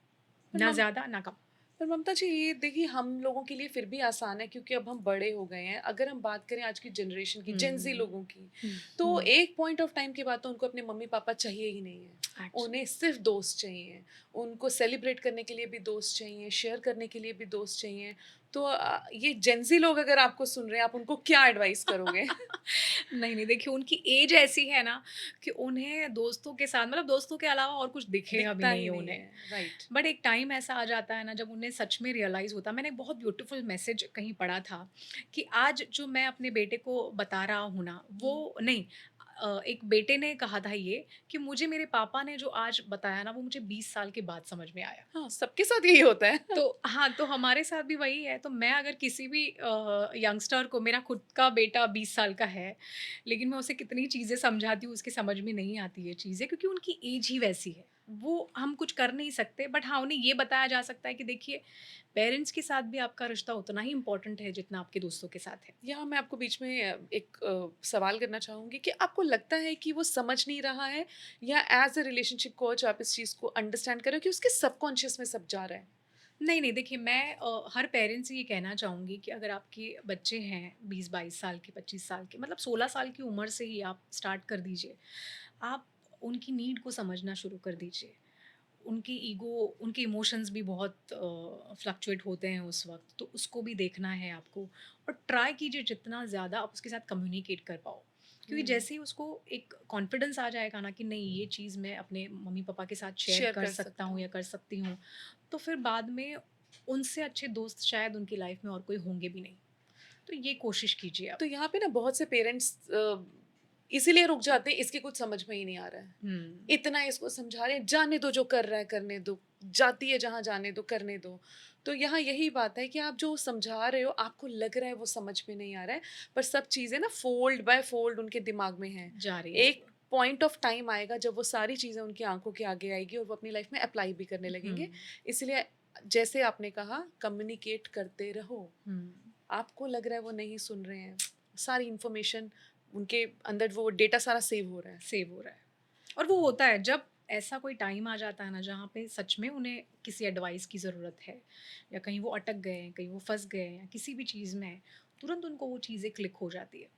A: पर
B: ना
A: मम
B: ज़्यादा, ना कम।
A: पर ममता जी, ये देखिए हम लोगों के लिए फिर भी आसान है क्योंकि अब हम बड़े हो गए हैं। अगर हम बात करें आज की जनरेशन की, जेन ज़ी
B: हुँ,
A: लोगों की,
B: हुँ,
A: तो
B: हुँ।
A: एक पॉइंट ऑफ टाइम के बाद तो उनको अपने मम्मी-पापा चाहिए ही नहीं है।
B: एक्चुअली।
A: उन्हें सिर्फ़ दोस्त चाहिए। उनको सेलिब्रेट करने के लिए भी दोस्त चाहिए, शेयर करने के लिए भी दोस्त चाहिए। तो ये जेन ज़ी लोग अगर आपको सुन रहे हैं, आप उनको क्या एडवाइस करोगे?
B: नहीं, नहीं, देखिए उनकी एज ऐसी है ना, कि उन्हें दोस्तों के साथ, मतलब दोस्तों के अलावा और कुछ दिखेगा भी
A: दिखता
B: नहीं
A: ही
B: है
A: नहीं
B: उन्हें।
A: है, राइट।
B: बट एक टाइम ऐसा आ जाता है ना, जब उन्हें सच में रियलाइज़ होता है। मैंने एक बहुत ब्यूटीफुल मैसेज कहीं पढ़ा था, कि आज जो मैं अपने बेटे को बता रहा हूँ ना,
A: हुँ।
B: वो नहीं, एक बेटे ने कहा था ये, कि मुझे मेरे पापा ने जो आज बताया ना, वो मुझे 20 साल के बाद समझ में आया।
A: हाँ, सबके साथ यही होता है।
B: तो हाँ, तो हमारे साथ भी वही है। तो मैं अगर किसी भी यंगस्टर को, मेरा खुद का बेटा 20 साल का है, लेकिन मैं उसे कितनी चीज़ें समझाती हूँ, उसके समझ में नहीं आती ये चीज़ें, क्योंकि उनकी एज ही वैसी है। वो हम कुछ कर नहीं सकते, बट हाँ, उन्हें ये बताया जा सकता है कि देखिए, पेरेंट्स के साथ भी आपका रिश्ता उतना ही इम्पोर्टेंट है जितना आपके दोस्तों के साथ है।
A: यहाँ मैं आपको बीच में एक सवाल करना चाहूँगी कि आपको लगता है कि वो समझ नहीं रहा है, या एज़ अ रिलेशनशिप कोच आप इस चीज़ को अंडरस्टैंड कर रहे हो कि उसके सबकॉन्शियस में सब जा रहा है?
B: नहीं, नहीं, देखिए, मैं हर पेरेंट्स से ये कहना चाहूँगी कि अगर आपके बच्चे हैं 20-22 साल के, 25 साल के, मतलब 16 साल की उम्र से ही आप स्टार्ट कर दीजिए। आप उनकी नीड को समझना शुरू कर दीजिए। उनकी ईगो, उनके इमोशंस भी बहुत फ्लक्चुएट होते हैं उस वक़्त, तो उसको भी देखना है आपको, और ट्राई कीजिए जितना ज़्यादा आप उसके साथ कम्युनिकेट कर पाओ। क्योंकि
A: हुँ,
B: जैसे ही उसको एक कॉन्फिडेंस आ जाएगा ना, कि नहीं, ये चीज़ मैं अपने मम्मी-पापा के साथ शेयर
A: शेयर
B: कर
A: कर
B: सकता
A: सकता
B: हूँ
A: हूँ।
B: या कर सकती हूँ, तो फिर बाद में उनसे अच्छे दोस्त शायद उनकी लाइफ़ में और कोई होंगे भी नहीं। तो ये कोशिश कीजिए आप।
A: तो यहाँ पे ना बहुत से पेरेंट्स इसीलिए रुक जाते हैं, इसके कुछ समझ में ही नहीं आ रहा है।
B: हुँ,
A: इतना इसको समझा रहे हैं, जाने दो जो कर रहा है करने दो, जाती है जहाँ जाने दो करने दो। तो यहाँ यही बात है कि आप जो समझा रहे हो, आपको लग रहा है वो समझ में नहीं आ रहा है, पर सब चीज़ें ना फ़ोल्ड बाय फ़ोल्ड उनके दिमाग में हैं।
B: जा रही है
A: एक
B: ज़रूर।
A: पॉइंट ऑफ टाइम आएगा जब वो सारी चीज़ें उनकी आँखों के आगे आएगी और वो अपनी लाइफ़ में अप्लाई भी करने
B: हुँ,
A: लगेंगे। इसलिए जैसे आपने कहा, कम्युनिकेट करते रहो।
B: हुँ,
A: आपको लग रहा है वो नहीं सुन रहे हैं, सारी इन्फॉर्मेशन उनके अंदर, वो डेटा सारा सेव हो रहा है।
B: सेव हो रहा है। और वो होता है जब ऐसा कोई टाइम आ जाता है ना, जहाँ पे सच में उन्हें किसी एडवाइस की ज़रूरत है, या कहीं वो अटक गए हैं, कहीं वो फँस गए हैं, या किसी भी चीज़ में हैं, तुरंत उनको वो चीज़ें क्लिक हो जाती है।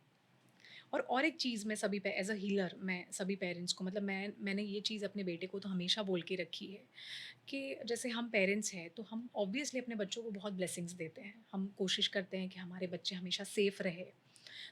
B: और एक चीज़ मैं सभी पे एज़ अ हीलर, मैं सभी पेरेंट्स को, मतलब मैंने ये चीज़ अपने बेटे को तो हमेशा बोल के रखी है, कि जैसे हम पेरेंट्स हैं, तो हम ऑब्वियसली अपने बच्चों को बहुत ब्लेसिंग्स देते हैं। हम कोशिश करते हैं कि हमारे बच्चे हमेशा सेफ़ रहे।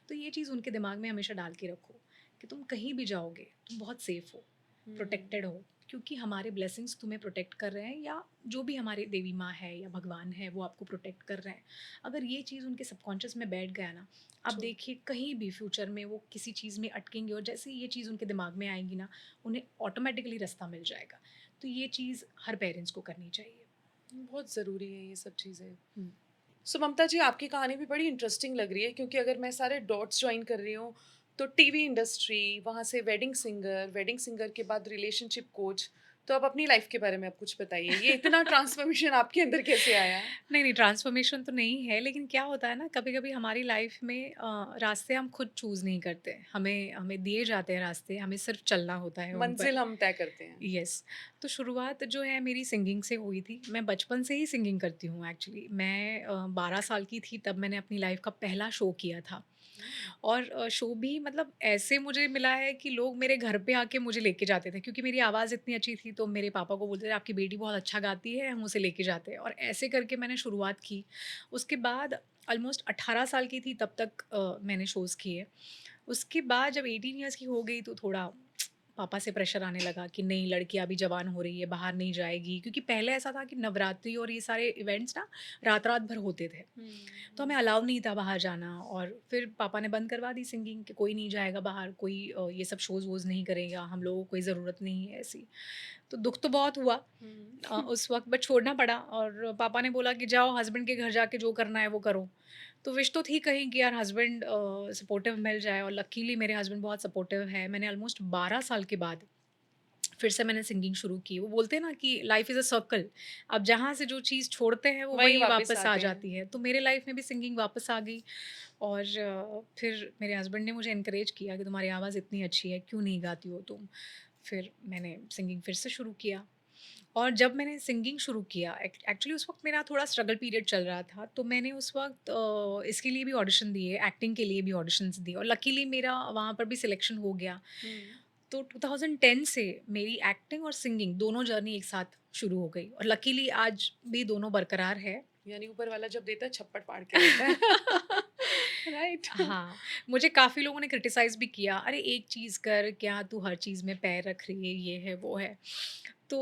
B: तो ये चीज़ उनके दिमाग में हमेशा डाल के रखो, कि तुम कहीं भी जाओगे, तुम बहुत सेफ़ हो,
A: हुँ,
B: प्रोटेक्टेड हो, क्योंकि हमारे ब्लेसिंग्स तुम्हें प्रोटेक्ट कर रहे हैं, या जो भी हमारी देवी माँ है या भगवान है, वो आपको प्रोटेक्ट कर रहे हैं। अगर ये चीज़ उनके सबकॉन्शियस में बैठ गया ना, आप
A: ट्रू।
B: देखिए कहीं भी फ्यूचर में वो किसी चीज़ में अटकेंगे, और जैसे ही ये चीज़ उनके दिमाग में आएगी ना, उन्हें ऑटोमेटिकली रास्ता मिल जाएगा। तो ये चीज़ हर पेरेंट्स को करनी चाहिए।
A: बहुत ज़रूरी है ये सब चीज़ें।
B: हुँ।
A: सो ममता जी, आपकी कहानी भी बड़ी इंटरेस्टिंग लग रही है, क्योंकि अगर मैं सारे डॉट्स जॉइन कर रही हूँ, तो टीवी इंडस्ट्री, वहाँ से वेडिंग सिंगर के बाद रिलेशनशिप कोच। तो आप अपनी लाइफ के बारे में आप कुछ बताइए, ये इतना ट्रांसफॉर्मेशन आपके अंदर कैसे आया?
B: नहीं, नहीं ट्रांसफ़ॉर्मेशन तो नहीं है, लेकिन क्या होता है ना कभी-कभी हमारी लाइफ़ में रास्ते हम खुद चूज़ नहीं करते। हमें हमें दिए जाते हैं रास्ते, हमें सिर्फ़ चलना होता है उन पर।
A: मंजिल हम तय करते हैं।
B: यस। तो शुरुआत जो है मेरी सिंगिंग से हुई थी। मैं बचपन से ही सिंगिंग करती हूँ एक्चुअली। मैं 12 साल की थी तब मैंने अपनी लाइफ़ का पहला शो किया था।
A: हम्म।
B: और शो भी मतलब ऐसे मुझे मिला है कि लोग मेरे घर पे आके मुझे लेके जाते थे, क्योंकि मेरी आवाज़ इतनी अच्छी थी तो मेरे पापा को बोलते थे आपकी बेटी बहुत अच्छा गाती है, हम उसे लेके जाते हैं, और ऐसे करके मैंने शुरुआत की। उसके बाद ऑलमोस्ट 18 साल की थी तब तक मैंने शोज़ किए। उसके बाद जब 18 इयर्स की हो गई तो थोड़ा पापा से प्रेशर आने लगा कि नहीं, लड़की अभी जवान हो रही है, बाहर नहीं जाएगी, क्योंकि पहले ऐसा था कि नवरात्रि और ये सारे इवेंट्स ना रात-रात भर होते थे। तो हमें
A: हम्म।
B: अलाउ नहीं था बाहर जाना, और फिर पापा ने बंद करवा दी सिंगिंग कि कोई नहीं जाएगा बाहर, कोई ये सब शोज़ वोज़ नहीं करेगा, हम लोगों को कोई ज़रूरत नहीं है ऐसी। तो दुःख तो बहुत हुआ
A: हम्म।
B: उस वक़्त, बट छोड़ना पड़ा, और पापा ने बोला कि जाओ हस्बैंड के घर जाके जो करना है वो करो। तो विश तो थी कहीं कि यार हस्बैंड सपोर्टिव मिल जाए, और लकीली मेरे हस्बैंड बहुत सपोर्टिव है। मैंने ऑलमोस्ट 12 साल के बाद फिर से मैंने सिंगिंग शुरू की। वो बोलते हैं ना कि लाइफ इज़ अ सर्कल, आप जहाँ से जो चीज़ छोड़ते हैं वो
A: वही
B: वहीं
A: वापस
B: वापस आ
A: आते हैं।
B: जाती है। तो मेरे लाइफ में भी सिंगिंग वापस आ गई, और फिर मेरे हस्बैंड ने मुझे एनकरेज किया कि तुम्हारी आवाज़ इतनी अच्छी है, क्यों नहीं गाती हो तुम? फिर मैंने सिंगिंग फिर से शुरू किया, और जब मैंने सिंगिंग शुरू किया एक्चुअली उस वक़्त मेरा थोड़ा स्ट्रगल पीरियड चल रहा था, तो मैंने उस वक़्त इसके लिए भी ऑडिशन दिए, एक्टिंग के लिए भी ऑडिशंस दिए, और लकीली मेरा वहाँ पर भी सिलेक्शन हो गया।
A: हम्म।
B: तो 2010 से मेरी एक्टिंग और सिंगिंग दोनों जर्नी एक साथ शुरू हो गई, और लकीली आज भी दोनों बरकरार है।
A: यानी ऊपर वाला जब देता है छप्पड़ फाड़ के देता है। राइट।
B: हाँ, मुझे काफ़ी लोगों ने क्रिटिसाइज़ भी किया, "अरे! एक चीज़ कर, क्या तू हर चीज़ में पैर रख रही है, ये है, वो है।" तो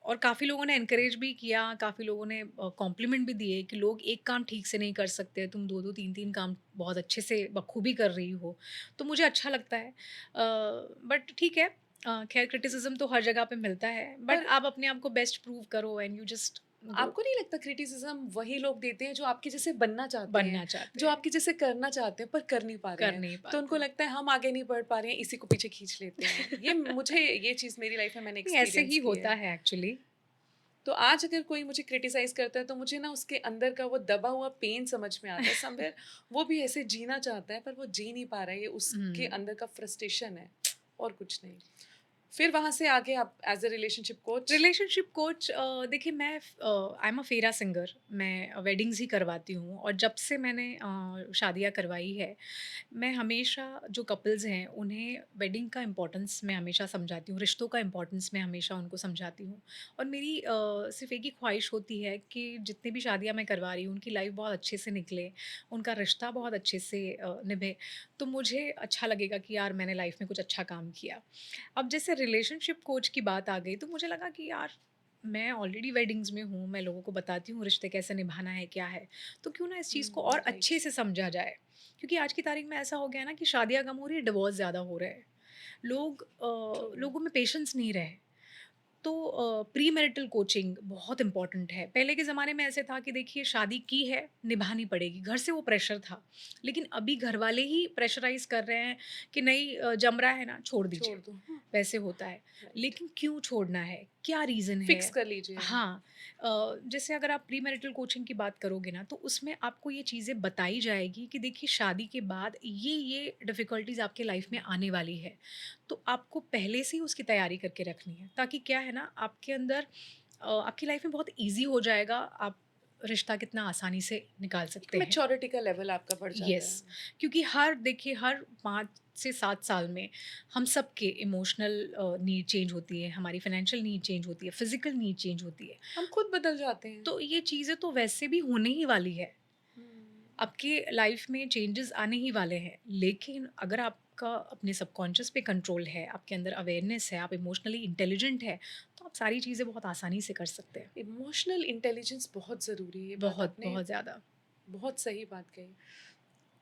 B: और काफ़ी लोगों ने एनकरेज भी किया, काफ़ी लोगों ने कॉम्प्लीमेंट भी दिए कि लोग एक काम ठीक से नहीं कर सकते, तुम 2-2 3-3 काम बहुत अच्छे से बखूबी कर रही हो। तो मुझे अच्छा लगता है। बट ठीक है, खैर क्रिटिसिज़्म तो हर जगह पे मिलता है, बट
A: पर
B: आप अपने आप को बेस्ट प्रूव करो एंड यू जस्ट गो,
A: आपको नहीं लगता क्रिटिसिज्म वही लोग देते हैं जो आपके जैसे बनना चाहते हैं,
B: बनना चाहते
A: जो
B: हैं,
A: आपके जैसे करना चाहते हैं पर कर नहीं पा रहे
B: कर
A: हैं?
B: नहीं
A: तो उनको
B: पाते।
A: लगता है हम आगे नहीं बढ़ पा रहे हैं, इसी को पीछे खींच लेते हैं। ये चीज़ मेरी लाइफ में मैंने
B: नहीं, ऐसे
A: एक्सपीरियंस
B: ही
A: की
B: होता
A: है।
B: है एक्चुअली।
A: तो आज अगर कोई मुझे क्रिटिसाइज़ करता है, तो मुझे ना उसके अंदर का वो दबा हुआ पेन समझ में आता है। समवेयर वो भी ऐसे जीना चाहता है पर वो जी नहीं पा रहा है, ये उसके
B: हुँ।
A: अंदर का फ्रस्ट्रेशन है और कुछ नहीं। फिर वहाँ से आगे आप as a relationship coach.
B: Relationship coach, देखिए मैं आई एम अ फेरा सिंगर, मैं वेडिंग्स ही करवाती हूँ, और जब से मैंने शादियाँ करवाई है, मैं हमेशा जो कपल्स हैं उन्हें वेडिंग का इम्पोर्टेंस मैं हमेशा समझाती हूँ, रिश्तों का इम्पोर्टेंस मैं हमेशा उनको समझाती हूँ, और मेरी सिर्फ एक ही ख्वाहिश होती है कि जितनी भी शादियाँ मैं करवा रही हूँ उनकी लाइफ बहुत अच्छे से निकले, उनका रिश्ता बहुत अच्छे से निभे, तो मुझे अच्छा लगेगा कि यार मैंने लाइफ में कुछ अच्छा काम किया। अब जैसे रिलेशनशिप कोच की बात आ गई तो मुझे लगा कि यार मैं ऑलरेडी वेडिंग्स में हूँ, मैं लोगों को बताती हूँ रिश्ते कैसे निभाना है, क्या है, तो क्यों ना इस चीज़ को और
A: राइट।
B: अच्छे से समझा जाए, क्योंकि आज की तारीख में ऐसा हो गया है ना कि शादियाँ कम हो रही है, डिवोर्स ज़्यादा हो रहे हैं।
A: ट्रू।
B: लोगों में पेशेंस नहीं रहे। तो प्री मैरिटल कोचिंग बहुत इम्पॉर्टेंट है। पहले के ज़माने में ऐसे था कि देखिए शादी की है, निभानी पड़ेगी, घर से वो प्रेशर था। लेकिन अभी घरवाले ही प्रेशराइज़ कर रहे हैं कि नहीं, जम रहा है ना, छोड़
A: छोड़
B: दीजिए,
A: दो। हाँ।
B: वैसे होता है।
A: राइट।
B: लेकिन क्यों छोड़ना है? क्या रीज़न
A: फिक्स
B: है?
A: कर लीजिए।
B: हाँ, जैसे अगर आप प्री मैरिटल कोचिंग की बात करोगे ना, तो उसमें आपको ये चीज़ें बताई जाएगी कि देखिए शादी के बाद ये डिफ़िकल्टीज़ आपके लाइफ़ में आने वाली है। तो आपको पहले से ही उसकी तैयारी करके रखनी है, ताकि क्या है ना आपके अंदर आपकी लाइफ में बहुत ईज़ी हो जाएगा, आप रिश्ता कितना आसानी से निकाल
A: एक
B: सकते हैं।
A: मैच्योरिटी का लेवल आपका बढ़ जाता
B: यस,
A: है।
B: क्योंकि हर 5 से 7 साल में हम सबके इमोशनल नीड चेंज होती है, हमारी फाइनेंशियल नीड चेंज होती है, फिज़िकल नीड चेंज होती है।
A: हम खुद बदल जाते हैं।
B: तो ये चीज़ें तो वैसे भी होने ही वाली है।
A: हुँ।
B: आपके लाइफ में चेंजेस आने ही वाले हैं, लेकिन अगर आपका अपने सबकॉन्शियस पे कंट्रोल है, आपके अंदर अवेयरनेस है, आप इमोशनली इंटेलिजेंट है, तो आप सारी चीज़ें बहुत आसानी से कर सकते हैं।
A: इमोशनल इंटेलिजेंस बहुत ज़रूरी है, ये बात
B: बहुत,
A: आपने
B: बहुत ज़्यादा।
A: बहुत सही बात कही।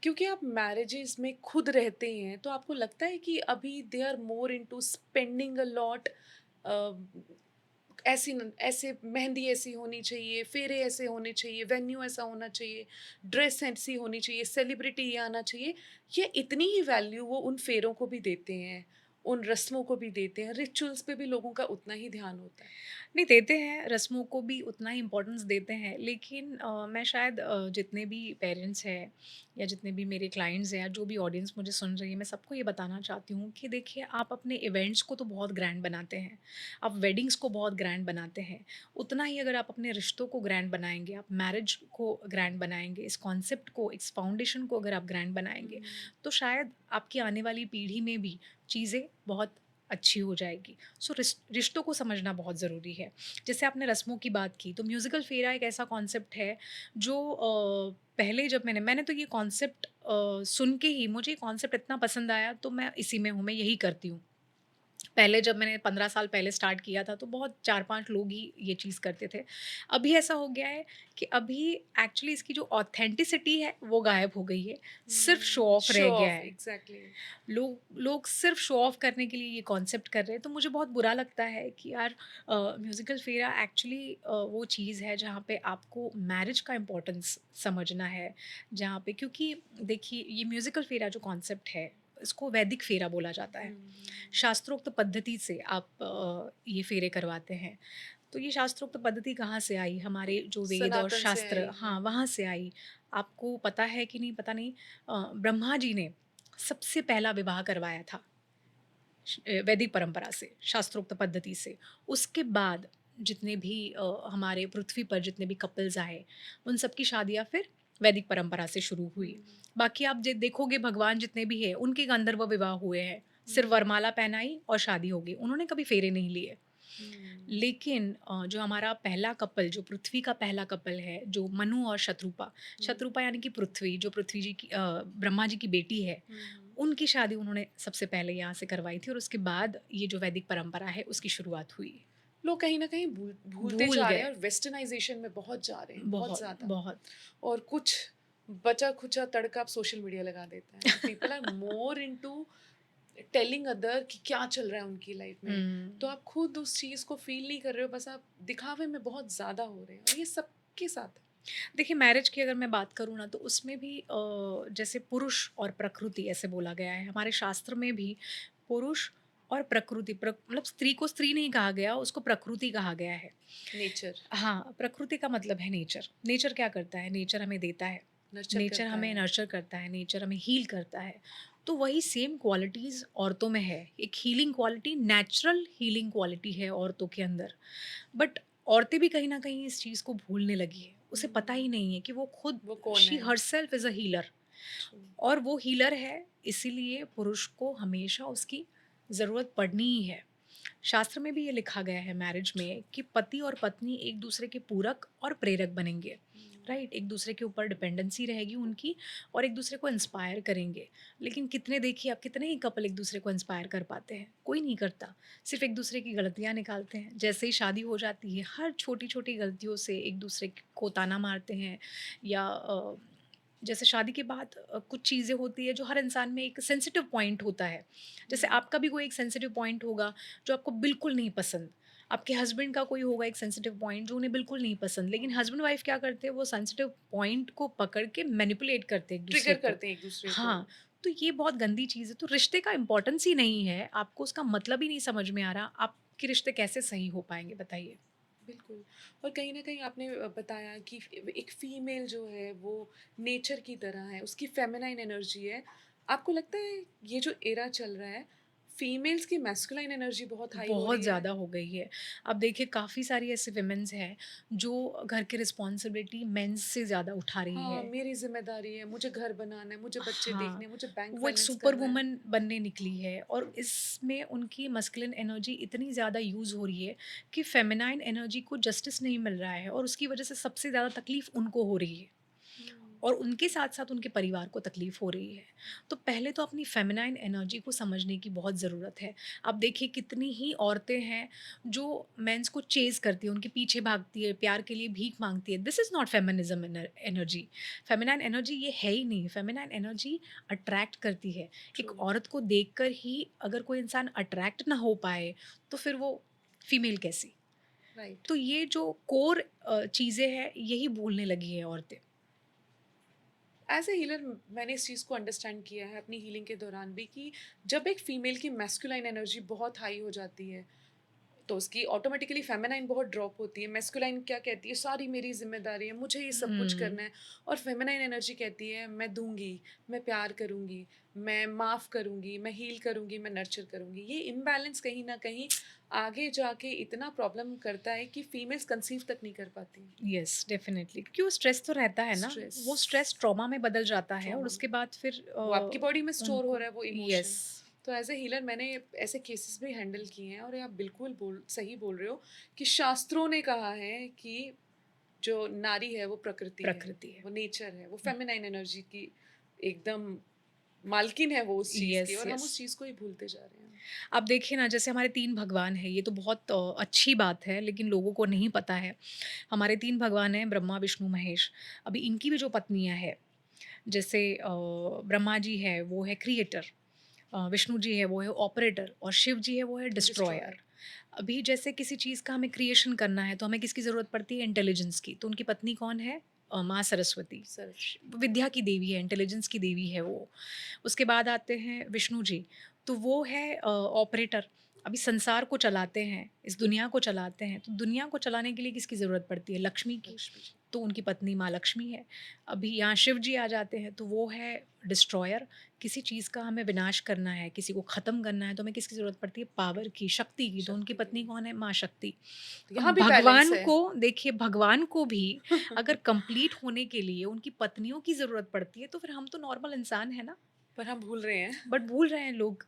A: क्योंकि आप मैरेजेज़ में खुद रहते हैं, तो आपको लगता है कि अभी they are more into spending a lot, uh, ऐसे मेहंदी ऐसी होनी चाहिए, फेरे ऐसे होने चाहिए, वेन्यू ऐसा होना चाहिए, ड्रेस ऐसी होनी चाहिए, सेलिब्रिटी ये आना चाहिए। ये इतनी ही वैल्यू वो उन फेरों को भी देते हैं, उन रस्मों को भी देते हैं, रिचुअल्स पे भी लोगों का उतना ही ध्यान होता है।
B: नहीं, देते हैं, रस्मों को भी उतना ही इम्पोर्टेंस देते हैं, लेकिन मैं शायद जितने भी पेरेंट्स हैं या जितने भी मेरे क्लाइंट्स हैं या जो भी ऑडियंस मुझे सुन रही है, मैं सबको ये बताना चाहती हूँ कि देखिए, आप अपने इवेंट्स को तो बहुत ग्रैंड बनाते हैं, आप वेडिंग्स को बहुत ग्रैंड बनाते हैं, उतना ही अगर आप अपने रिश्तों को ग्रैंड बनाएँगे, आप मैरिज को ग्रैंड बनाएँगे, इस कॉन्सेप्ट को, इस फाउंडेशन को अगर आप ग्रैंड बनाएँगे,
A: हुँ।
B: तो शायद आपकी आने वाली पीढ़ी में भी चीज़ें बहुत अच्छी हो जाएगी। सो रिश्तों को समझना बहुत ज़रूरी है। जैसे आपने रस्मों की बात की, तो म्यूज़िकल फेरा एक ऐसा कॉन्सेप्ट है जो पहले जब मैंने तो ये कॉन्सेप्ट सुन के ही मुझे ये कॉन्सेप्ट इतना पसंद आया, तो मैं इसी में हूँ, मैं यही करती हूँ। पहले जब मैंने 15 साल पहले स्टार्ट किया था, तो बहुत 4-5 लोग ही ये चीज़ करते थे। अभी ऐसा हो गया है कि अभी एक्चुअली इसकी जो ऑथेंटिसिटी है, वो गायब हो गई है। सिर्फ़ शो ऑफ
A: शो
B: रह गया
A: ऑफ
B: है।
A: एग्ज़ैक्टली।
B: लोग सिर्फ शो ऑफ करने के लिए ये कॉन्सेप्ट कर रहे हैं, तो मुझे बहुत बुरा लगता है कि यार म्यूज़िकल फेरा एक्चुअली वो चीज़ है जहाँ पे आपको मैरिज का इम्पोर्टेंस समझना है, जहाँ पे क्योंकि देखिए ये म्यूज़िकल फेरा जो कॉन्सेप्ट है, इसको वैदिक फेरा बोला जाता है।
A: हुँ।
B: शास्त्रोक्त पद्धति से आप ये फेरे करवाते हैं। तो ये शास्त्रोक्त पद्धति कहाँ से आई? हमारे जो वेद और
A: सनातन से
B: शास्त्र,
A: आई है।
B: हाँ, वहाँ से आई। आपको पता है कि नहीं पता नहीं, ब्रह्मा जी ने सबसे पहला विवाह करवाया था वैदिक परंपरा से, शास्त्रोक्त पद्धति से। उसके बाद जितने भी हमारे पृथ्वी पर जितने भी कपल्स आए, उन सबकी शादियाँ फिर वैदिक परंपरा से शुरू हुई।
A: हुँ,
B: बाकी आप जे देखोगे भगवान जितने भी हैं, उनके गंधर्व विवाह हुए हैं। सिर्फ़
A: हुँ,
B: वरमाला पहनाई और शादी हो गई। उन्होंने कभी फेरे नहीं लिए।
A: हुँ,
B: लेकिन जो हमारा पहला कपल, जो पृथ्वी का पहला कपल है, जो मनु और शत्रुपा,
A: हुँ,
B: शत्रुपा यानी कि पृथ्वी, जो पृथ्वी जी की ब्रह्मा जी की बेटी है,
A: हुँ, हुँ।
B: उनकी शादी उन्होंने सबसे पहले यहाँ से करवाई थी और उसके बाद ये जो वैदिक परंपरा है, उसकी शुरुआत हुई।
A: लोग कहीं न कहीं भूलते
B: भूल
A: जा रहे
B: गए।
A: हैं और वेस्टर्नाइज़ेशन में बहुत जा रहे हैं, बहुत
B: बहुत,
A: ज़्यादा।
B: बहुत।
A: और कुछ बचा-खुचा तड़का आप सोशल मीडिया लगा देते हैं। People are more into telling other कि क्या चल रहा है उनकी लाइफ में। तो
B: हुँ।
A: आप खुद उस चीज़ को फ़ील नहीं कर रहे हो, बस आप दिखावे में बहुत ज़्यादा हो रहे हैं और ये सबके साथ है।
B: देखिए, मैरिज की अगर मैं बात करूँ ना, तो उसमें भी जैसे पुरुष और प्रकृति ऐसे बोला गया है। हमारे शास्त्र में भी पुरुष और प्रकृति मतलब स्त्री को स्त्री नहीं कहा गया, उसको प्रकृति कहा गया है।
A: नेचर,
B: हाँ, प्रकृति का मतलब है नेचर। नेचर क्या करता है? नेचर हमें देता है।
A: नर्चर
B: नेचर
A: करता
B: हमें
A: है।
B: नर्चर करता है, नेचर हमें हील करता है। तो वही सेम क्वालिटीज़ औरतों में है। एक healing quality, natural healing quality है औरतों के अंदर। बट औरतें भी कहीं न कहीं इस चीज़ को भूलने लगी हैं। उसे पता ही
A: हुँ,
B: नहीं है कि वो खुद,
A: वो कौन
B: शी
A: है?
B: Herself is a healer.
A: True.
B: और वो हीलर है, इसीलिए पुरुष को हमेशा उसकी ज़रूरत पड़नी ही है। शास्त्र में भी ये लिखा गया है मैरिज में कि पति और पत्नी एक दूसरे के पूरक और प्रेरक बनेंगे,
A: हुँ,
B: राइट? एक दूसरे के ऊपर डिपेंडेंसी रहेगी उनकी और एक दूसरे को इंस्पायर करेंगे। लेकिन कितने, देखिए आप, कितने ही कपल एक दूसरे को इंस्पायर कर पाते हैं? कोई नहीं करता। सिर्फ एक दूसरे की गलतियां निकालते हैं। जैसे ही शादी हो जाती है, हर छोटी छोटी गलतियों से एक दूसरे को ताना मारते हैं, या जैसे शादी के बाद कुछ चीज़ें होती है जो हर इंसान में एक सेंसिटिव पॉइंट होता है। जैसे
A: हुँ,
B: आपका भी कोई एक सेंसिटिव पॉइंट होगा जो आपको बिल्कुल नहीं पसंद। आपके हस्बैंड का कोई होगा एक सेंसिटिव पॉइंट जो उन्हें बिल्कुल नहीं पसंद। लेकिन हस्बैंड वाइफ क्या करते हैं, वो सेंसिटिव पॉइंट को पकड़ के मैनिपुलेट करते हैं एक दूसरे
A: ट्रिगर
B: को।
A: करते हैं एक-दूसरे को।
B: हाँ, तो ये बहुत गंदी चीज़ है। तो रिश्ते का इम्पोर्टेंस ही नहीं है, आपको उसका मतलब ही नहीं समझ में आ रहा, आपके रिश्ते कैसे सही हो पाएँगे बताइए?
A: बिल्कुल। और कहीं न कहीं आपने बताया कि एक फीमेल जो है वो नेचर की तरह है, उसकी फेमिनाइन एनर्जी है। आपको लगता है ये जो एरा चल रहा है, फीमेल्स की मैस्कुलाइन एनर्जी बहुत हाई हो
B: बहुत
A: रही है?
B: ज़्यादा हो गई है। अब देखिए, काफ़ी सारी ऐसी वुमेन्स हैं जो घर की रिस्पॉन्सिबिलिटी मेंस से ज़्यादा उठा रही
A: हाँ,
B: है।
A: मेरी ज़िम्मेदारी है, मुझे घर बनाना है, मुझे बच्चे देखने
B: हाँ,
A: हैं, मुझे बैंक
B: वो एक
A: बैलेंस
B: सुपर
A: करना है।
B: वुमन बनने निकली है और
A: ट्रू।
B: इसमें उनकी मस्कुलिन एनर्जी इतनी ज़्यादा यूज़ हो रही है कि फेमिनाइन एनर्जी को जस्टिस नहीं मिल रहा है और उसकी वज़ह से सबसे ज़्यादा तकलीफ़ उनको हो रही है।
A: हुँ,
B: और उनके साथ-साथ उनके परिवार को तकलीफ़ हो रही है। तो पहले तो अपनी फ़ेमिनाइन एनर्जी को समझने की बहुत ज़रूरत है। अब देखिए, कितनी ही औरतें हैं जो मेंस को चेज़ करती हैं, उनके पीछे भागती है, प्यार के लिए भीख माँगती है। This is not feminism energy. Feminine energy ये है ही नहीं। फ़ेमिनाइन एनर्जी अट्रैक्ट करती है।
A: ट्रू।
B: एक औरत को देखकर ही अगर कोई इंसान अट्रैक्ट ना हो पाए, तो फिर वो फीमेल कैसी?
A: राइट।
B: तो ये जो कोर चीज़ें हैं, यही भूलने लगी हैं औरतें।
A: एज़ अ हीलर मैंने इस चीज़ को अंडरस्टैंड किया है अपनी हीलिंग के दौरान भी कि जब एक फीमेल की मैस्कुलाइन एनर्जी बहुत हाई हो जाती है, तो उसकी ऑटोमेटिकली फेमिनाइन बहुत ड्रॉप होती है। मैस्कुलाइन क्या कहती है, सारी मेरी ज़िम्मेदारी है, मुझे ये सब कुछ
B: हुँ।
A: करना है। और फेमिनाइन एनर्जी कहती है, मैं दूँगी, मैं प्यार करूँगी, मैं माफ़ करूँगी, मैं हील करूँगी, मैं नर्चर करूँगी। ये इम्बैलेंस कहीं न कहीं आगे जाके इतना प्रॉब्लम करता है कि फीमेल्स कंसीव तक नहीं कर पाती।
B: येस, डेफ़िनिटली, क्योंकि वो स्ट्रेस तो रहता है ना,
A: स्ट्रेस,
B: वो स्ट्रेस ट्रॉमा में बदल जाता है और
A: ट्रॉमा
B: उसके
A: में,
B: बाद फिर
A: वो आपकी बॉडी में स्टोर हो
B: उनको
A: रहा है वो
B: येस,
A: इमोशन। तो एज़ अ हीलर मैंने ऐसे केसेस भी हैंडल किए हैं और ये आप बिल्कुल सही बोल रहे हो कि शास्त्रों ने कहा है कि जो नारी है वो प्रकृति है,
B: प्रकृति है।
A: वो नेचर है, वो फेमिनाइन एनर्जी की एकदम मालकिन है वो उस चीज़ की,
B: येस,
A: और हम
B: येस।
A: उस चीज़ को ही भूलते जा रहे हैं।
B: आप देखिए ना, जैसे हमारे 3 भगवान हैं, ये तो बहुत अच्छी बात है, लेकिन लोगों को नहीं पता है। हमारे 3 भगवान हैं, ब्रह्मा, विष्णु, महेश। अभी इनकी भी जो पत्नियाँ हैं, जैसे ब्रह्मा जी है, वो है क्रिएटर, विष्णु जी है, वो है ऑपरेटर, और शिव जी है, वो है डिस्ट्रॉयर।
A: डिस्ट्रॉयर।
B: अभी जैसे किसी चीज़ का हमें क्रिएशन करना है, तो हमें किसकी ज़रूरत पड़ती है? इंटेलिजेंस की। तो उनकी पत्नी कौन है? माँ सरस्वती।
A: सरस।
B: विद्या की देवी है, इंटेलिजेंस की देवी है वो। उसके बाद आते हैं विष्णु जी, तो वो है ऑपरेटर। अभी संसार को चलाते हैं, इस दुनिया को चलाते हैं, तो दुनिया को चलाने के लिए किसकी ज़रूरत पड़ती है? लक्ष्मी की।
A: लक्ष्मी जी।
B: तो उनकी पत्नी माँ लक्ष्मी है। अभी यहाँ शिव जी आ जाते हैं, तो वो है डिस्ट्रॉयर। किसी चीज़ का हमें विनाश करना है, किसी को ख़त्म करना है, तो हमें किसकी ज़रूरत पड़ती है? पावर की, शक्ति की। तो उनकी
A: शक्ति
B: पत्नी
A: की।
B: कौन है? माँ शक्ति।
A: तो
B: अब
A: यहाँ भी बैलेंस
B: भगवान
A: है।
B: को देखिए, भगवान को भी अगर कंप्लीट होने के लिए उनकी पत्नियों की ज़रूरत पड़ती है, तो फिर हम तो नॉर्मल इंसान हैं ना।
A: पर हम भूल रहे हैं।
B: बट भूल रहे हैं लोग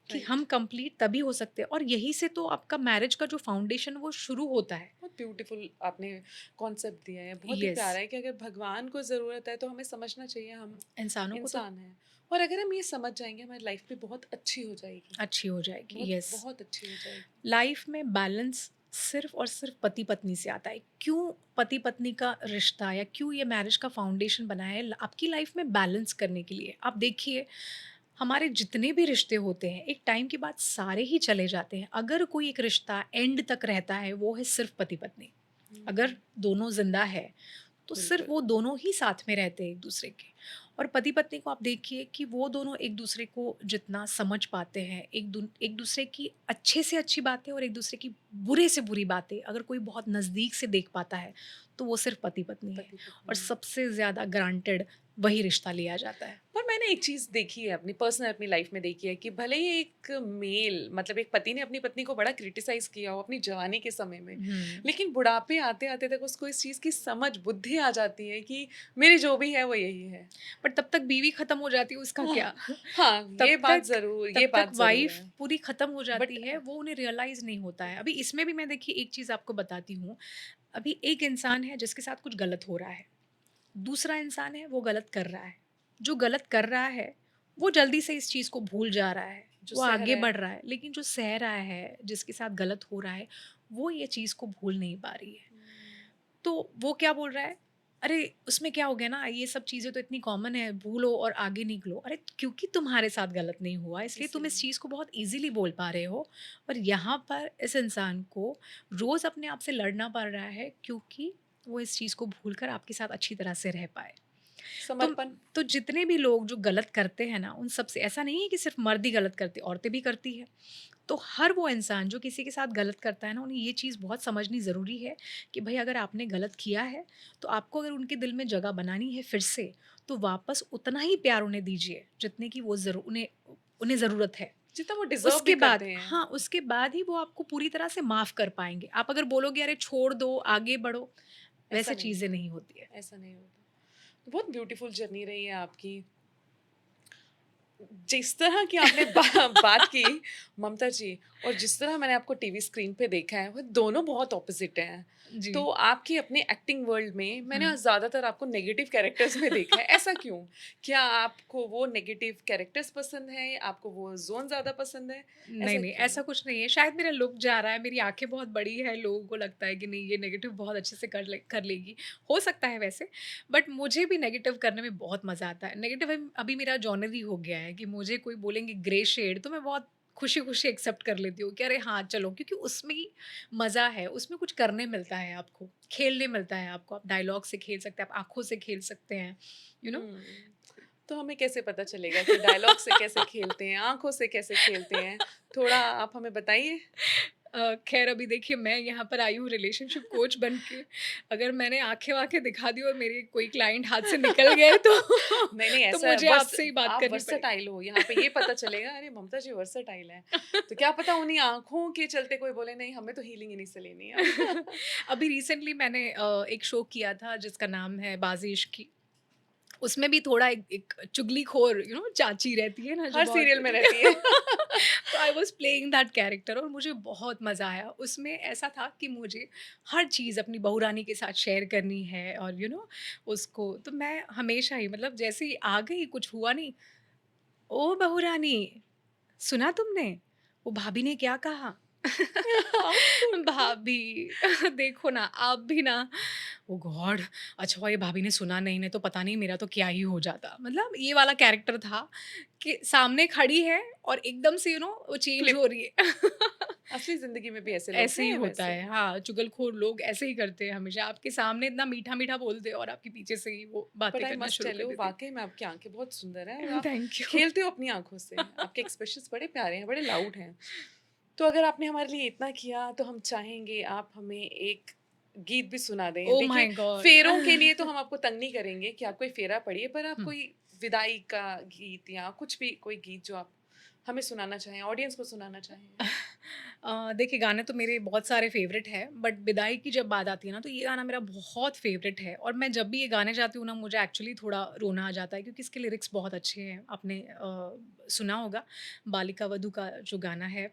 B: कि
A: राइट।
B: हम कंप्लीट तभी हो सकते हैं, और यही से तो आपका मैरिज का जो फाउंडेशन वो शुरू होता है।
A: बहुत ब्यूटीफुल आपने कॉन्सेप्ट दिया है, बहुत ही
B: यस,
A: प्यारा है कि अगर भगवान को ज़रूरत है तो हमें समझना चाहिए हम
B: इंसानों को तो
A: इंसान हैं। और अगर हम ये समझ जाएँगे हमारी लाइफ भी बहुत अच्छी हो जाएगी।
B: अच्छी हो जाएगी।
A: बहुत
B: यस,
A: बहुत अच्छी हो जाएगी।
B: लाइफ में बैलेंस सिर्फ और सिर्फ पति पत्नी से आता है। क्यों पति पत्नी का रिश्ता, या क्यों ये मैरिज का फाउंडेशन बना है आपकी लाइफ में बैलेंस करने के लिए? आप देखिए, हमारे जितने भी रिश्ते होते हैं, एक टाइम के बाद सारे ही चले जाते हैं। अगर कोई एक रिश्ता एंड तक रहता है, वो है सिर्फ पति पत्नी।
A: हुँ,
B: अगर दोनों जिंदा है, तो सिर्फ
A: बिल्कुल।
B: वो दोनों ही साथ में रहते हैं एक दूसरे के। और पति पत्नी को आप देखिए कि वो दोनों एक दूसरे को जितना समझ पाते हैं, एक दूसरे की अच्छे से अच्छी बातें और एक दूसरे की बुरे से बुरी बातें अगर कोई बहुत नज़दीक से देख पाता है, तो वो सिर्फ पति पत्नी है। और
A: पति-पत्नी।
B: सबसे ज़्यादा ग्रांटेड वही रिश्ता लिया जाता है।
A: पर मैंने एक चीज़ देखी है अपनी पर्सनल अपनी लाइफ में देखी है कि भले ही एक मेल मतलब एक पति ने अपनी पत्नी को बड़ा क्रिटिसाइज़ किया हो अपनी जवानी के समय में,
B: हम्म।
A: लेकिन बुढ़ापे आते-आते तक उसको इस चीज़ की समझ, बुद्धि आ जाती है कि मेरी जो भी है वो यही है।
B: बट तब तक बीवी खत्म हो जाती है, उसका
A: हाँ,
B: क्या?
A: हाँ,
B: तब तक
A: ये
B: तब तक
A: बात ज़रूर
B: वाइफ
A: है।
B: पूरी खत्म हो
A: बट
B: जाती है, वो उन्हें रियलाइज़ नहीं होता है। अभी इसमें भी मैं देखिए एक चीज़ आपको बताती हूँ। अभी एक इंसान है जिसके साथ कुछ गलत हो रहा है, दूसरा इंसान है वो गलत कर रहा है। जो गलत कर रहा है, वो जल्दी से इस चीज़ को भूल जा रहा है,
A: जो
B: वो
A: सह
B: आगे
A: रहा
B: बढ़
A: है।
B: रहा है। लेकिन जो सह रहा है, जिसके साथ गलत हो रहा है, वो ये चीज़ को भूल नहीं पा रही है।
A: हुँ,
B: तो वो क्या बोल रहा है, अरे उसमें क्या हो गया ना, ये सब चीज़ें तो इतनी कॉमन है, भूलो और आगे निकलो। अरे क्योंकि तुम्हारे साथ गलत नहीं हुआ, इसलिए तुम इस
A: इसीलिए।
B: चीज़ को बहुत ईज़िली बोल पा रहे हो। और यहाँ पर इस इंसान को रोज़ अपने आप से लड़ना पड़ रहा है, क्योंकि वो इस चीज़ को भूलकर आपके साथ अच्छी तरह से रह पाए। तो
A: समर्पण।
B: तो जितने भी लोग जो गलत करते हैं ना, उन सब से ऐसा नहीं है कि सिर्फ़ मर्द ही गलत करते, औरतें भी करती हैं। तो हर वो इंसान जो किसी के साथ गलत करता है ना, उन्हें ये चीज़ बहुत समझनी ज़रूरी है कि भई अगर आपने गलत किया है, तो आपको अगर उनके दिल में जगह बनानी है फिर से, तो वापस उतना ही प्यार उन्हें दीजिए, जितने की वो उन्हें उन्हें ज़रूरत है।
A: जितना वो डिज़र्व भी
B: उसके बाद,
A: करते हैं।
B: हाँ, उसके बाद ही वो आपको पूरी तरह से माफ़ कर पाएँगे। आप अगर बोलोगे अरे छोड़ दो, आगे बढ़ो,
A: ऐसा
B: वैसे
A: नहीं
B: चीज़ें
A: होता,
B: नहीं होती है।
A: ऐसा नहीं होता। तो बहुत ब्यूटीफुल जर्नी रही है आपकी। जिस तरह की आपने बात की ममता जी, और जिस तरह मैंने आपको टीवी स्क्रीन पे देखा है, वो दोनों बहुत ऑपोजिट हैं।
B: जी।
A: तो आपकी अपने एक्टिंग वर्ल्ड में मैंने
B: हुँ।
A: ज़्यादातर आपको नेगेटिव कैरेक्टर्स में देखा है, ऐसा क्यों? क्या आपको वो नेगेटिव कैरेक्टर्स पसंद हैं? आपको वो ज़ोन ज़्यादा पसंद है?
B: नहीं,
A: ऐसा
B: नहीं,
A: क्यों?
B: ऐसा कुछ नहीं है। शायद मेरा लुक जा रहा है, मेरी आँखें बहुत बड़ी हैं, लोगों को लगता है कि नहीं ये नेगेटिव बहुत अच्छे से कर लेगी। हो सकता है वैसे, बट मुझे भी नेगेटिव करने में बहुत मज़ा आता है। नेगेटिव अभी मेरा जॉनर ही हो गया है कि मुझे कोई बोलेंगे ग्रे शेड, तो मैं बहुत खुशी-खुशी एक्सेप्ट कर लेती हूँ कि अरे हाँ, चलो, क्योंकि उसमें ही मज़ा है, उसमें कुछ करने मिलता है आपको, खेलने मिलता है आपको, आप डायलॉग से खेल सकते हैं, आप आँखों से खेल सकते हैं, यू नो?
A: हुँ। तो हमें कैसे पता चलेगा कि डायलॉग से कैसे खेलते हैं, आँखों से कैसे खेलते हैं? थोड़ा आप हमें बताइए?
B: ख़ैर अभी देखिए मैं यहाँ पर आई हूँ रिलेशनशिप कोच बन के, अगर मैंने आँखें-वाँखें दिखा दी और मेरे कोई क्लाइंट हाथ से निकल गए तो
A: नहीं, नहीं
B: तो
A: ऐसा
B: मुझे आपसे ही बात
A: आप
B: करनी पड़ेगी।
A: वर्सेटाइल हो, यहाँ पे ये पता चलेगा अरे ममता जी वर्सेटाइल हैं। तो क्या पता उन्हीं आँखों के चलते कोई बोले नहीं हमें तो हीलिंग इन्हीं से लेनी है अब।
B: अभी रिसेंटली मैंने एक शो किया था जिसका नाम है बाज़ी इश्क की। उसमें भी थोड़ा एक एक चुगलीखोर चाची रहती है ना जो
A: हर
B: बहुत
A: सीरियल में रहती है।
B: तो I was playing that character और मुझे बहुत मज़ा आया। उसमें ऐसा था कि मुझे हर चीज़ अपनी बहू रानी के साथ शेयर करनी है और उसको तो मैं हमेशा ही मतलब जैसे ही आ गई कुछ हुआ नहीं, "ओ बहू रानी, सुना तुमने? वो भाभी ने क्या कहा?" भाभी देखो ना आप भी ना, ओह गॉड! अच्छा ये भाभी ने सुना नहीं, नहीं तो पता नहीं मेरा तो क्या ही हो जाता। मतलब ये वाला कैरेक्टर था कि सामने खड़ी है और एकदम से वो चेंज
A: फ्लिप
B: हो रही है।
A: असली ज़िंदगी में भी ऐसे लोग
B: ऐसे ही
A: हैं
B: होता
A: वैसे।
B: है, हाँ, चुगलखोर लोग ऐसे ही करते हैं हमेशा। आपके सामने इतना मीठा-मीठा बोलते हैं और आपके पीछे से ही वो
A: बट
B: बातें
A: आई
B: करना
A: मस्ट
B: शुरू
A: टेल
B: कर
A: यू
B: देते
A: वाक़ई में आपकी आँखें बहुत सुंदर हैं और
B: हैं।
A: आप
B: थैंक यू।
A: खेलते हो अपनी आँखों से। आपके एक्सप्रेशंस बड़े प्यारे हैं, बड़े लाउड हैं। तो अगर आपने हमारे लिए इतना किया तो हम चाहेंगे आप हमें एक गीत भी सुना दें।
B: ओह
A: देखिए
B: माय गॉड!
A: फेरों के लिए तो हम आपको तंग नहीं करेंगे कि आप कोई फेरा पढ़िए, पर आप
B: हुँ।
A: कोई विदाई का गीत या कुछ भी कोई गीत जो आप हमें सुनाना चाहें, ऑडियंस को सुनाना चाहें।
B: देखिए गाने तो मेरे बहुत सारे फ़ेवरेट हैं, बट विदाई की जब बात आती है ना, तो ये गाना मेरा बहुत फ़ेवरेट है और मैं जब भी ये गाने जाती हूँ ना, मुझे एक्चुअली थोड़ा रोना आ जाता है क्योंकि इसके लिरिक्स बहुत अच्छे हैं। आपने सुना होगा, बालिका वधू का जो गाना है,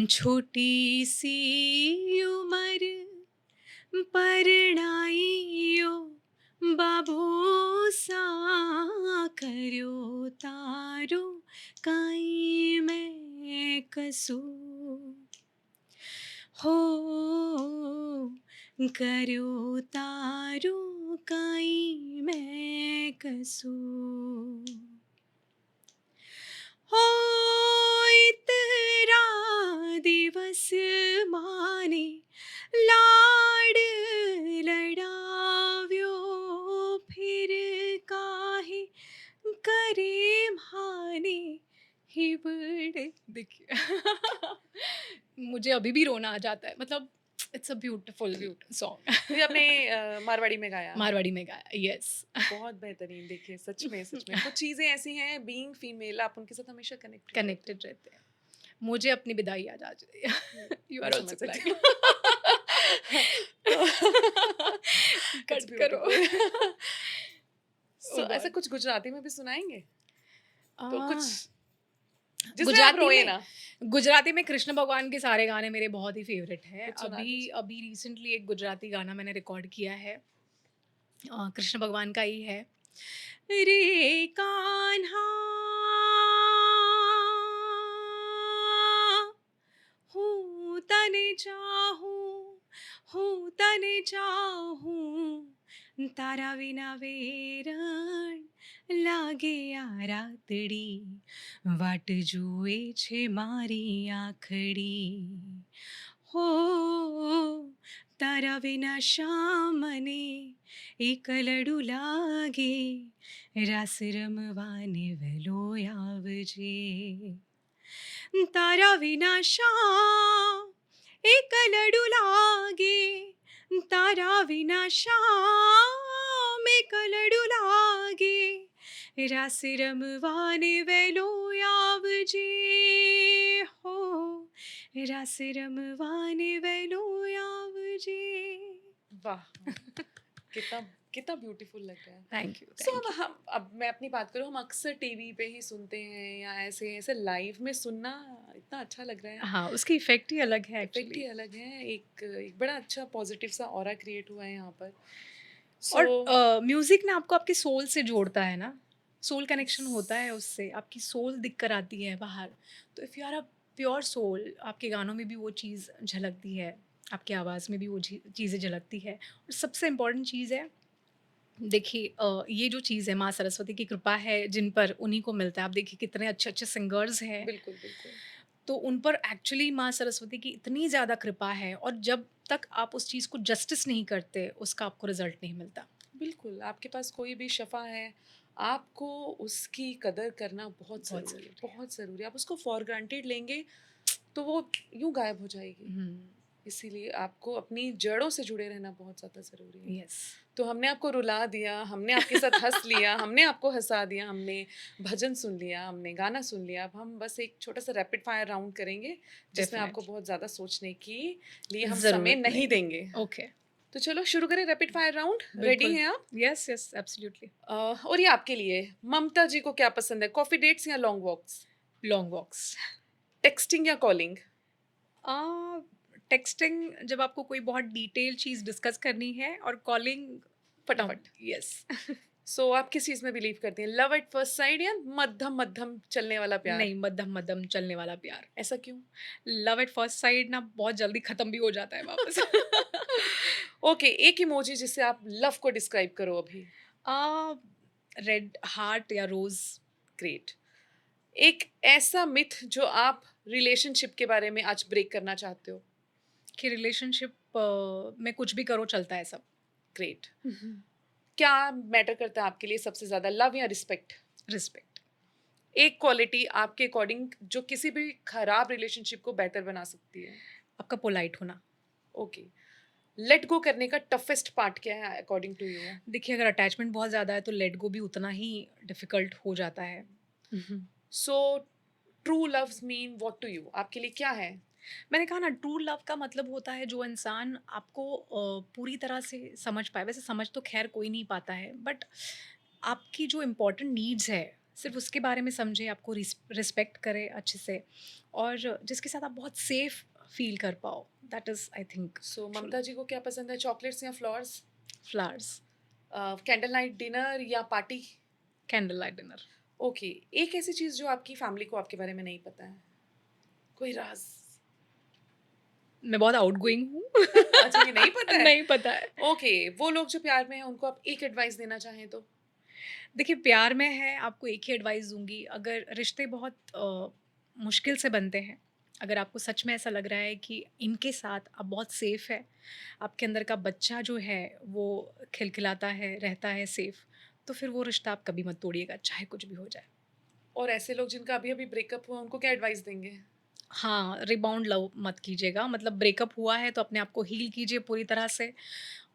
B: छोटी सी उम्र परणाइयो बाबूसा कर्यो तारो काई मैं कसू हो कर्यो तारो काई मैं कसू हो इतरा दिवस माने लाड लडाव्यो फिर काहे करे माने हिबड़े देखिए मुझे अभी भी रोना आ जाता है मतलब it's a beautiful
A: beautiful.
B: Song
A: तो ये आपने मारवाड़ी में गाया।
B: मारवाड़ी में गाया यस
A: बहुत बेहतरीन देखिए सच में कुछ चीज़ें ऐसी हैं बीइंग फीमेल आप उनके साथ हमेशा कनेक्टेड रहते
B: कनेक्टेड रहते हैं मुझे अपनी विदाई याद आ
A: हो।
B: जाए यू
A: मैं
B: आर
A: समझ
B: ऑल्सो
A: सकती
B: क्राइंग
A: हूँ। तो इट्स
B: कट करो
A: ब्यूटीफुल।
B: ओ
A: सो ऐसा
B: गॉड
A: कुछ गुजराती में भी सुनाएँगे? तो कुछ जिसमें आप
B: गुजराती
A: रोए
B: में
A: ना,
B: गुजराती में कृष्ण भगवान के सारे गाने मेरे बहुत ही फेवरेट हैं
A: कुछ सुना
B: अभी
A: दीजिए।
B: अभी रिसेंटली एक गुजराती गाना मैंने रिकॉर्ड किया है कृष्ण भगवान का ही है रे कान्हा हूँ तने चाहूँ हूँ तने चाहूँ तारा विना વેરણ લાગે આ રાતડી વાટ જુએ છે મારી આખડી હો તારા વિના શા મને એકલડું લાગે રાસ રમવાને વહેલો આવજે તારા વિના શા એકલડું લાગે તારા વિના શ્યામ એકલડું લાગે રાસ રમવાને વહેલો આવજે હો રાસ રમવાને વહેલો આવજે
A: वाह! कितना कितना ब्यूटीफुल लग रहा है।
B: Thank you
A: so
B: thank you
A: अब मैं अपनी बात करूँ हम अक्सर टीवी पे ही सुनते हैं या ऐसे ऐसे लाइव में सुनना इतना अच्छा लग रहा है।
B: हाँ उसकी इफेक्ट ही अलग है
A: इफ़ेक्ट ही
B: एक्चुअली
A: अलग है। एक बड़ा अच्छा पॉज़िटिव सा ऑरा क्रिएट हुआ है यहाँ पर। सो
B: और म्यूजिक ना आपको आपके सोल से जोड़ता है ना सोल कनेक्शन होता है
A: यस।
B: उससे आपकी सोल दिख कर आती है बाहर तो if you are a pure soul आपके गानों में भी वो चीज़ झलकती है आपकी आवाज़ में भी वो चीज़ें झलकती है और सबसे इम्पोर्टेंट चीज़ है देखिए ये जो चीज़ है माँ सरस्वती की कृपा है जिन पर उन्हीं को मिलता है। आप देखिए कितने अच्छे-अच्छे सिंगर्स हैं,
A: बिल्कुल, बिल्कुल।
B: तो उन पर एक्चुअली माँ सरस्वती की इतनी ज़्यादा कृपा है और जब तक आप उस चीज़ को जस्टिस नहीं करते, उसका आपको रिज़ल्ट नहीं मिलता।
A: बिल्कुल, आपके पास कोई भी शफ़ा है, आपको उसकी कदर करना बहुत
B: बहुत
A: ज़रूरी है,
B: ज़रूरी है।
A: बहुत ज़रूरी है। आप उसको फॉर ग्रांटेड लेंगे, तो वो यूँ गायब हो जाएगी।
B: हुँ,
A: इसीलिए आपको अपनी जड़ों से जुड़े रहना बहुत ज़्यादा ज़रूरी है।
B: यस,
A: तो हमने आपको रुला दिया, हमने आपके साथ हँस लिया, हमने आपको हँसा दिया, हमने भजन सुन लिया, हमने गाना सुन लिया। अब हम बस एक छोटा-सा रैपिड फायर राउंड करेंगे, जिसमें आपको
B: डेफ़िनेटली।
A: बहुत ज़्यादा सोचने की लिए हम समय
B: ज़रूरत
A: नहीं
B: नहीं है।
A: देंगे।
B: ओके,
A: तो चलो शुरू करें रैपिड फायर राउंड, रेडी
B: बिल्कुल।
A: हैं आप?
B: Yes, yes, absolutely.
A: और ये आपके लिए, ममता जी को क्या पसंद है, coffee dates or long walks?
B: Long walks.
A: Texting or calling?
B: Uh, texting जब आपको कोई बहुत डिटेल चीज़ डिस्कस करनी है और कॉलिंग
A: फटाफट।
B: यस।
A: सो आप किस चीज़ में बिलीव करती हैं, लव एट फर्स्ट साइट या मध्यम-मध्यम चलने वाला प्यार?
B: नहीं, मध्यम-मध्यम चलने वाला प्यार।
A: ऐसा क्यों?
B: लव एट फर्स्ट साइट ना बहुत जल्दी खत्म भी हो जाता है वापस।
A: ओके, एक इमोजी जिससे आप लव को डिस्क्राइब करो अभी।
B: अ, रेड हार्ट या रोज़।
A: ग्रेट। एक ऐसा मिथ जो आप रिलेशनशिप के बारे में आज ब्रेक करना चाहते हो?
B: कि रिलेशनशिप में कुछ भी करो चलता है सब।
A: ग्रेट। क्या मैटर करता है आपके लिए सबसे ज़्यादा, लव या रिस्पेक्ट?
B: रिस्पेक्ट।
A: एक क्वालिटी आपके अकॉर्डिंग जो किसी भी खराब रिलेशनशिप को बेहतर बना सकती है?
B: आपका पोलाइट होना।
A: ओके। लेट गो करने का टफेस्ट पार्ट क्या है अकॉर्डिंग टू यू?
B: देखिए अगर अटैचमेंट बहुत ज़्यादा है तो लेट गो भी उतना ही डिफ़िकल्ट हो जाता है।
A: So true loves mean what to you? आपके लिए क्या है?
B: मैंने कहा ना ट्रू लव का मतलब होता है जो इंसान आपको पूरी तरह से समझ पाए। वैसे समझ तो ख़ैर कोई नहीं पाता है बट आपकी जो इम्पोर्टेंट नीड्स है सिर्फ़ उसके बारे में समझे, आपको रिस्पेक्ट करे अच्छे से और जिसके साथ आप बहुत सेफ़ फ़ील कर पाओ। That is I think
A: so
B: true
A: Mamta ji को क्या पसंद है, चॉकलेट्स या flowers?
B: Flowers,
A: candle night dinner या party?
B: Candle light dinner.
A: Okay, एक ऐसी चीज़ जो आपकी फैमिली को आपके बारे में नहीं पता है, कोई राज़?
B: मैं बहुत आउटगोइंग हूँ।
A: अच्छा, ये नहीं पता है?
B: नहीं पता है।
A: ओके, वो लोग जो प्यार में हैं उनको आप एक एडवाइस देना चाहें तो?
B: देखिए प्यार में है आपको एक ही एडवाइस दूँगी अगर रिश्ते बहुत मुश्किल से बनते हैं, अगर आपको सच में ऐसा लग रहा है कि इनके साथ आप बहुत सेफ़ है, आपके अंदर का बच्चा जो है वो खिलखिलाता है, रहता है सेफ़, तो फिर वो रिश्ता आप कभी मत तोड़िएगा, चाहे कुछ भी हो जाए।
A: और ऐसे लोग जिनका अभी-अभी ब्रेकअप हुआ उनको क्या एडवाइस देंगे?
B: हाँ, रिबाउंड लव मत कीजिएगा मतलब ब्रेकअप हुआ है तो अपने आप को हील कीजिए पूरी तरह से,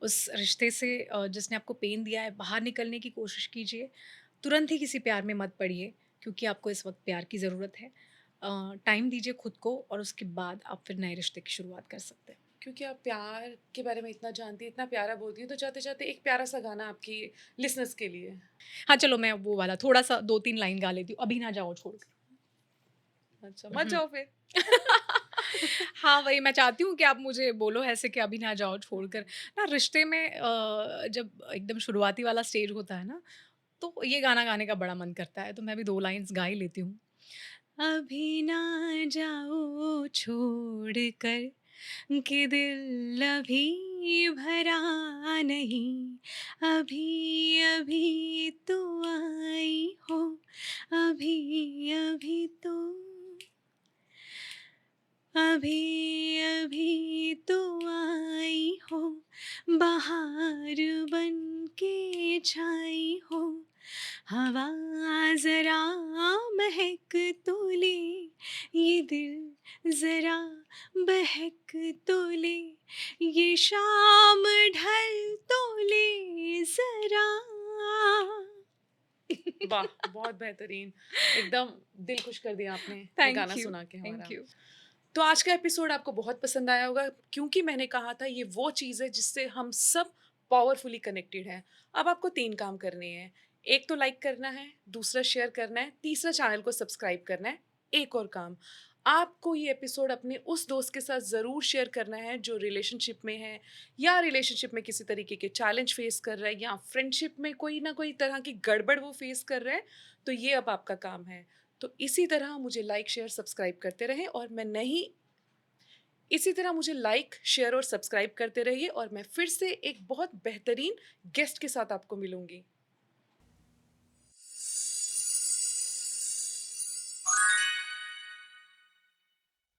B: उस रिश्ते से जिसने आपको पेन दिया है बाहर निकलने की कोशिश कीजिए। तुरंत ही किसी प्यार में मत पड़िए क्योंकि आपको इस वक़्त प्यार की ज़रूरत है। टाइम दीजिए खुद को और उसके बाद आप फिर नए रिश्ते की शुरुआत कर सकते हैं।
A: क्योंकि आप प्यार के बारे में इतना जानती हैं, इतना प्यारा बोलती हैं, तो चाहते-चाहते एक प्यारा-सा गाना आपकी लिसनर्स के लिए।
B: हाँ, चलो मैं वो वाला थोड़ा-सा 2-3 लाइन गा लेती हूँ, अभी ना जाओ छोड़कर।
A: अच्छा, मत
B: हुँ।
A: जाओ फिर।
B: हाँ, वही मैं चाहती हूँ कि आप मुझे बोलो ऐसे कि अभी ना जाओ छोड़कर।
A: हुँ।
B: ना रिश्ते में जब एकदम शुरुआती वाला स्टेज होता है ना, तो ये गाना गाने का बड़ा मन करता है, तो मैं भी 2 लाइन्स गा ही लेती हूँ। अभी ना जाओ छोड़कर कि दिल अभी भरा नहीं, अभी-अभी तो आई हो, अभी-अभी तो अभी-अभी तो आई हो, बहार बन के छाई हो, हवा ज़रा महक तो ले, ये दिल ज़रा बहक तो ले, ये शाम ढल तो ले ज़रा।
A: वाह! बहुत बेहतरीन। एकदम दिल खुश कर दिया आपने ये गाना सुना के
B: थैंक
A: हमारा।
B: यू।
A: तो आज का एपिसोड आपको बहुत पसंद आया होगा क्योंकि मैंने कहा था ये वो चीज़ है जिससे हम सब पावरफुली कनेक्टेड हैं। अब आपको 3 काम करने हैं। एक तो लाइक करना है, दूसरा शेयर करना है, तीसरा चैनल को सब्सक्राइब करना है। एक और काम, आपको ये एपिसोड अपने उस दोस्त के साथ ज़रूर शेयर करना है जो रिलेशनशिप में है या रिलेशनशिप में किसी तरीके के चैलेंज फेस कर रहा है या फ्रेंडशिप में कोई ना कोई तरह की गड़बड़ वो फेस कर रहा है, तो ये अब आपका काम है। तो इसी तरह मुझे लाइक, शेयर, सब्सक्राइब करते रहें और मैं नहीं इसी तरह मुझे लाइक, शेयर और सब्सक्राइब करते रहिए और मैं फिर से एक बहुत बेहतरीन गेस्ट के साथ आपको मिलूँगी।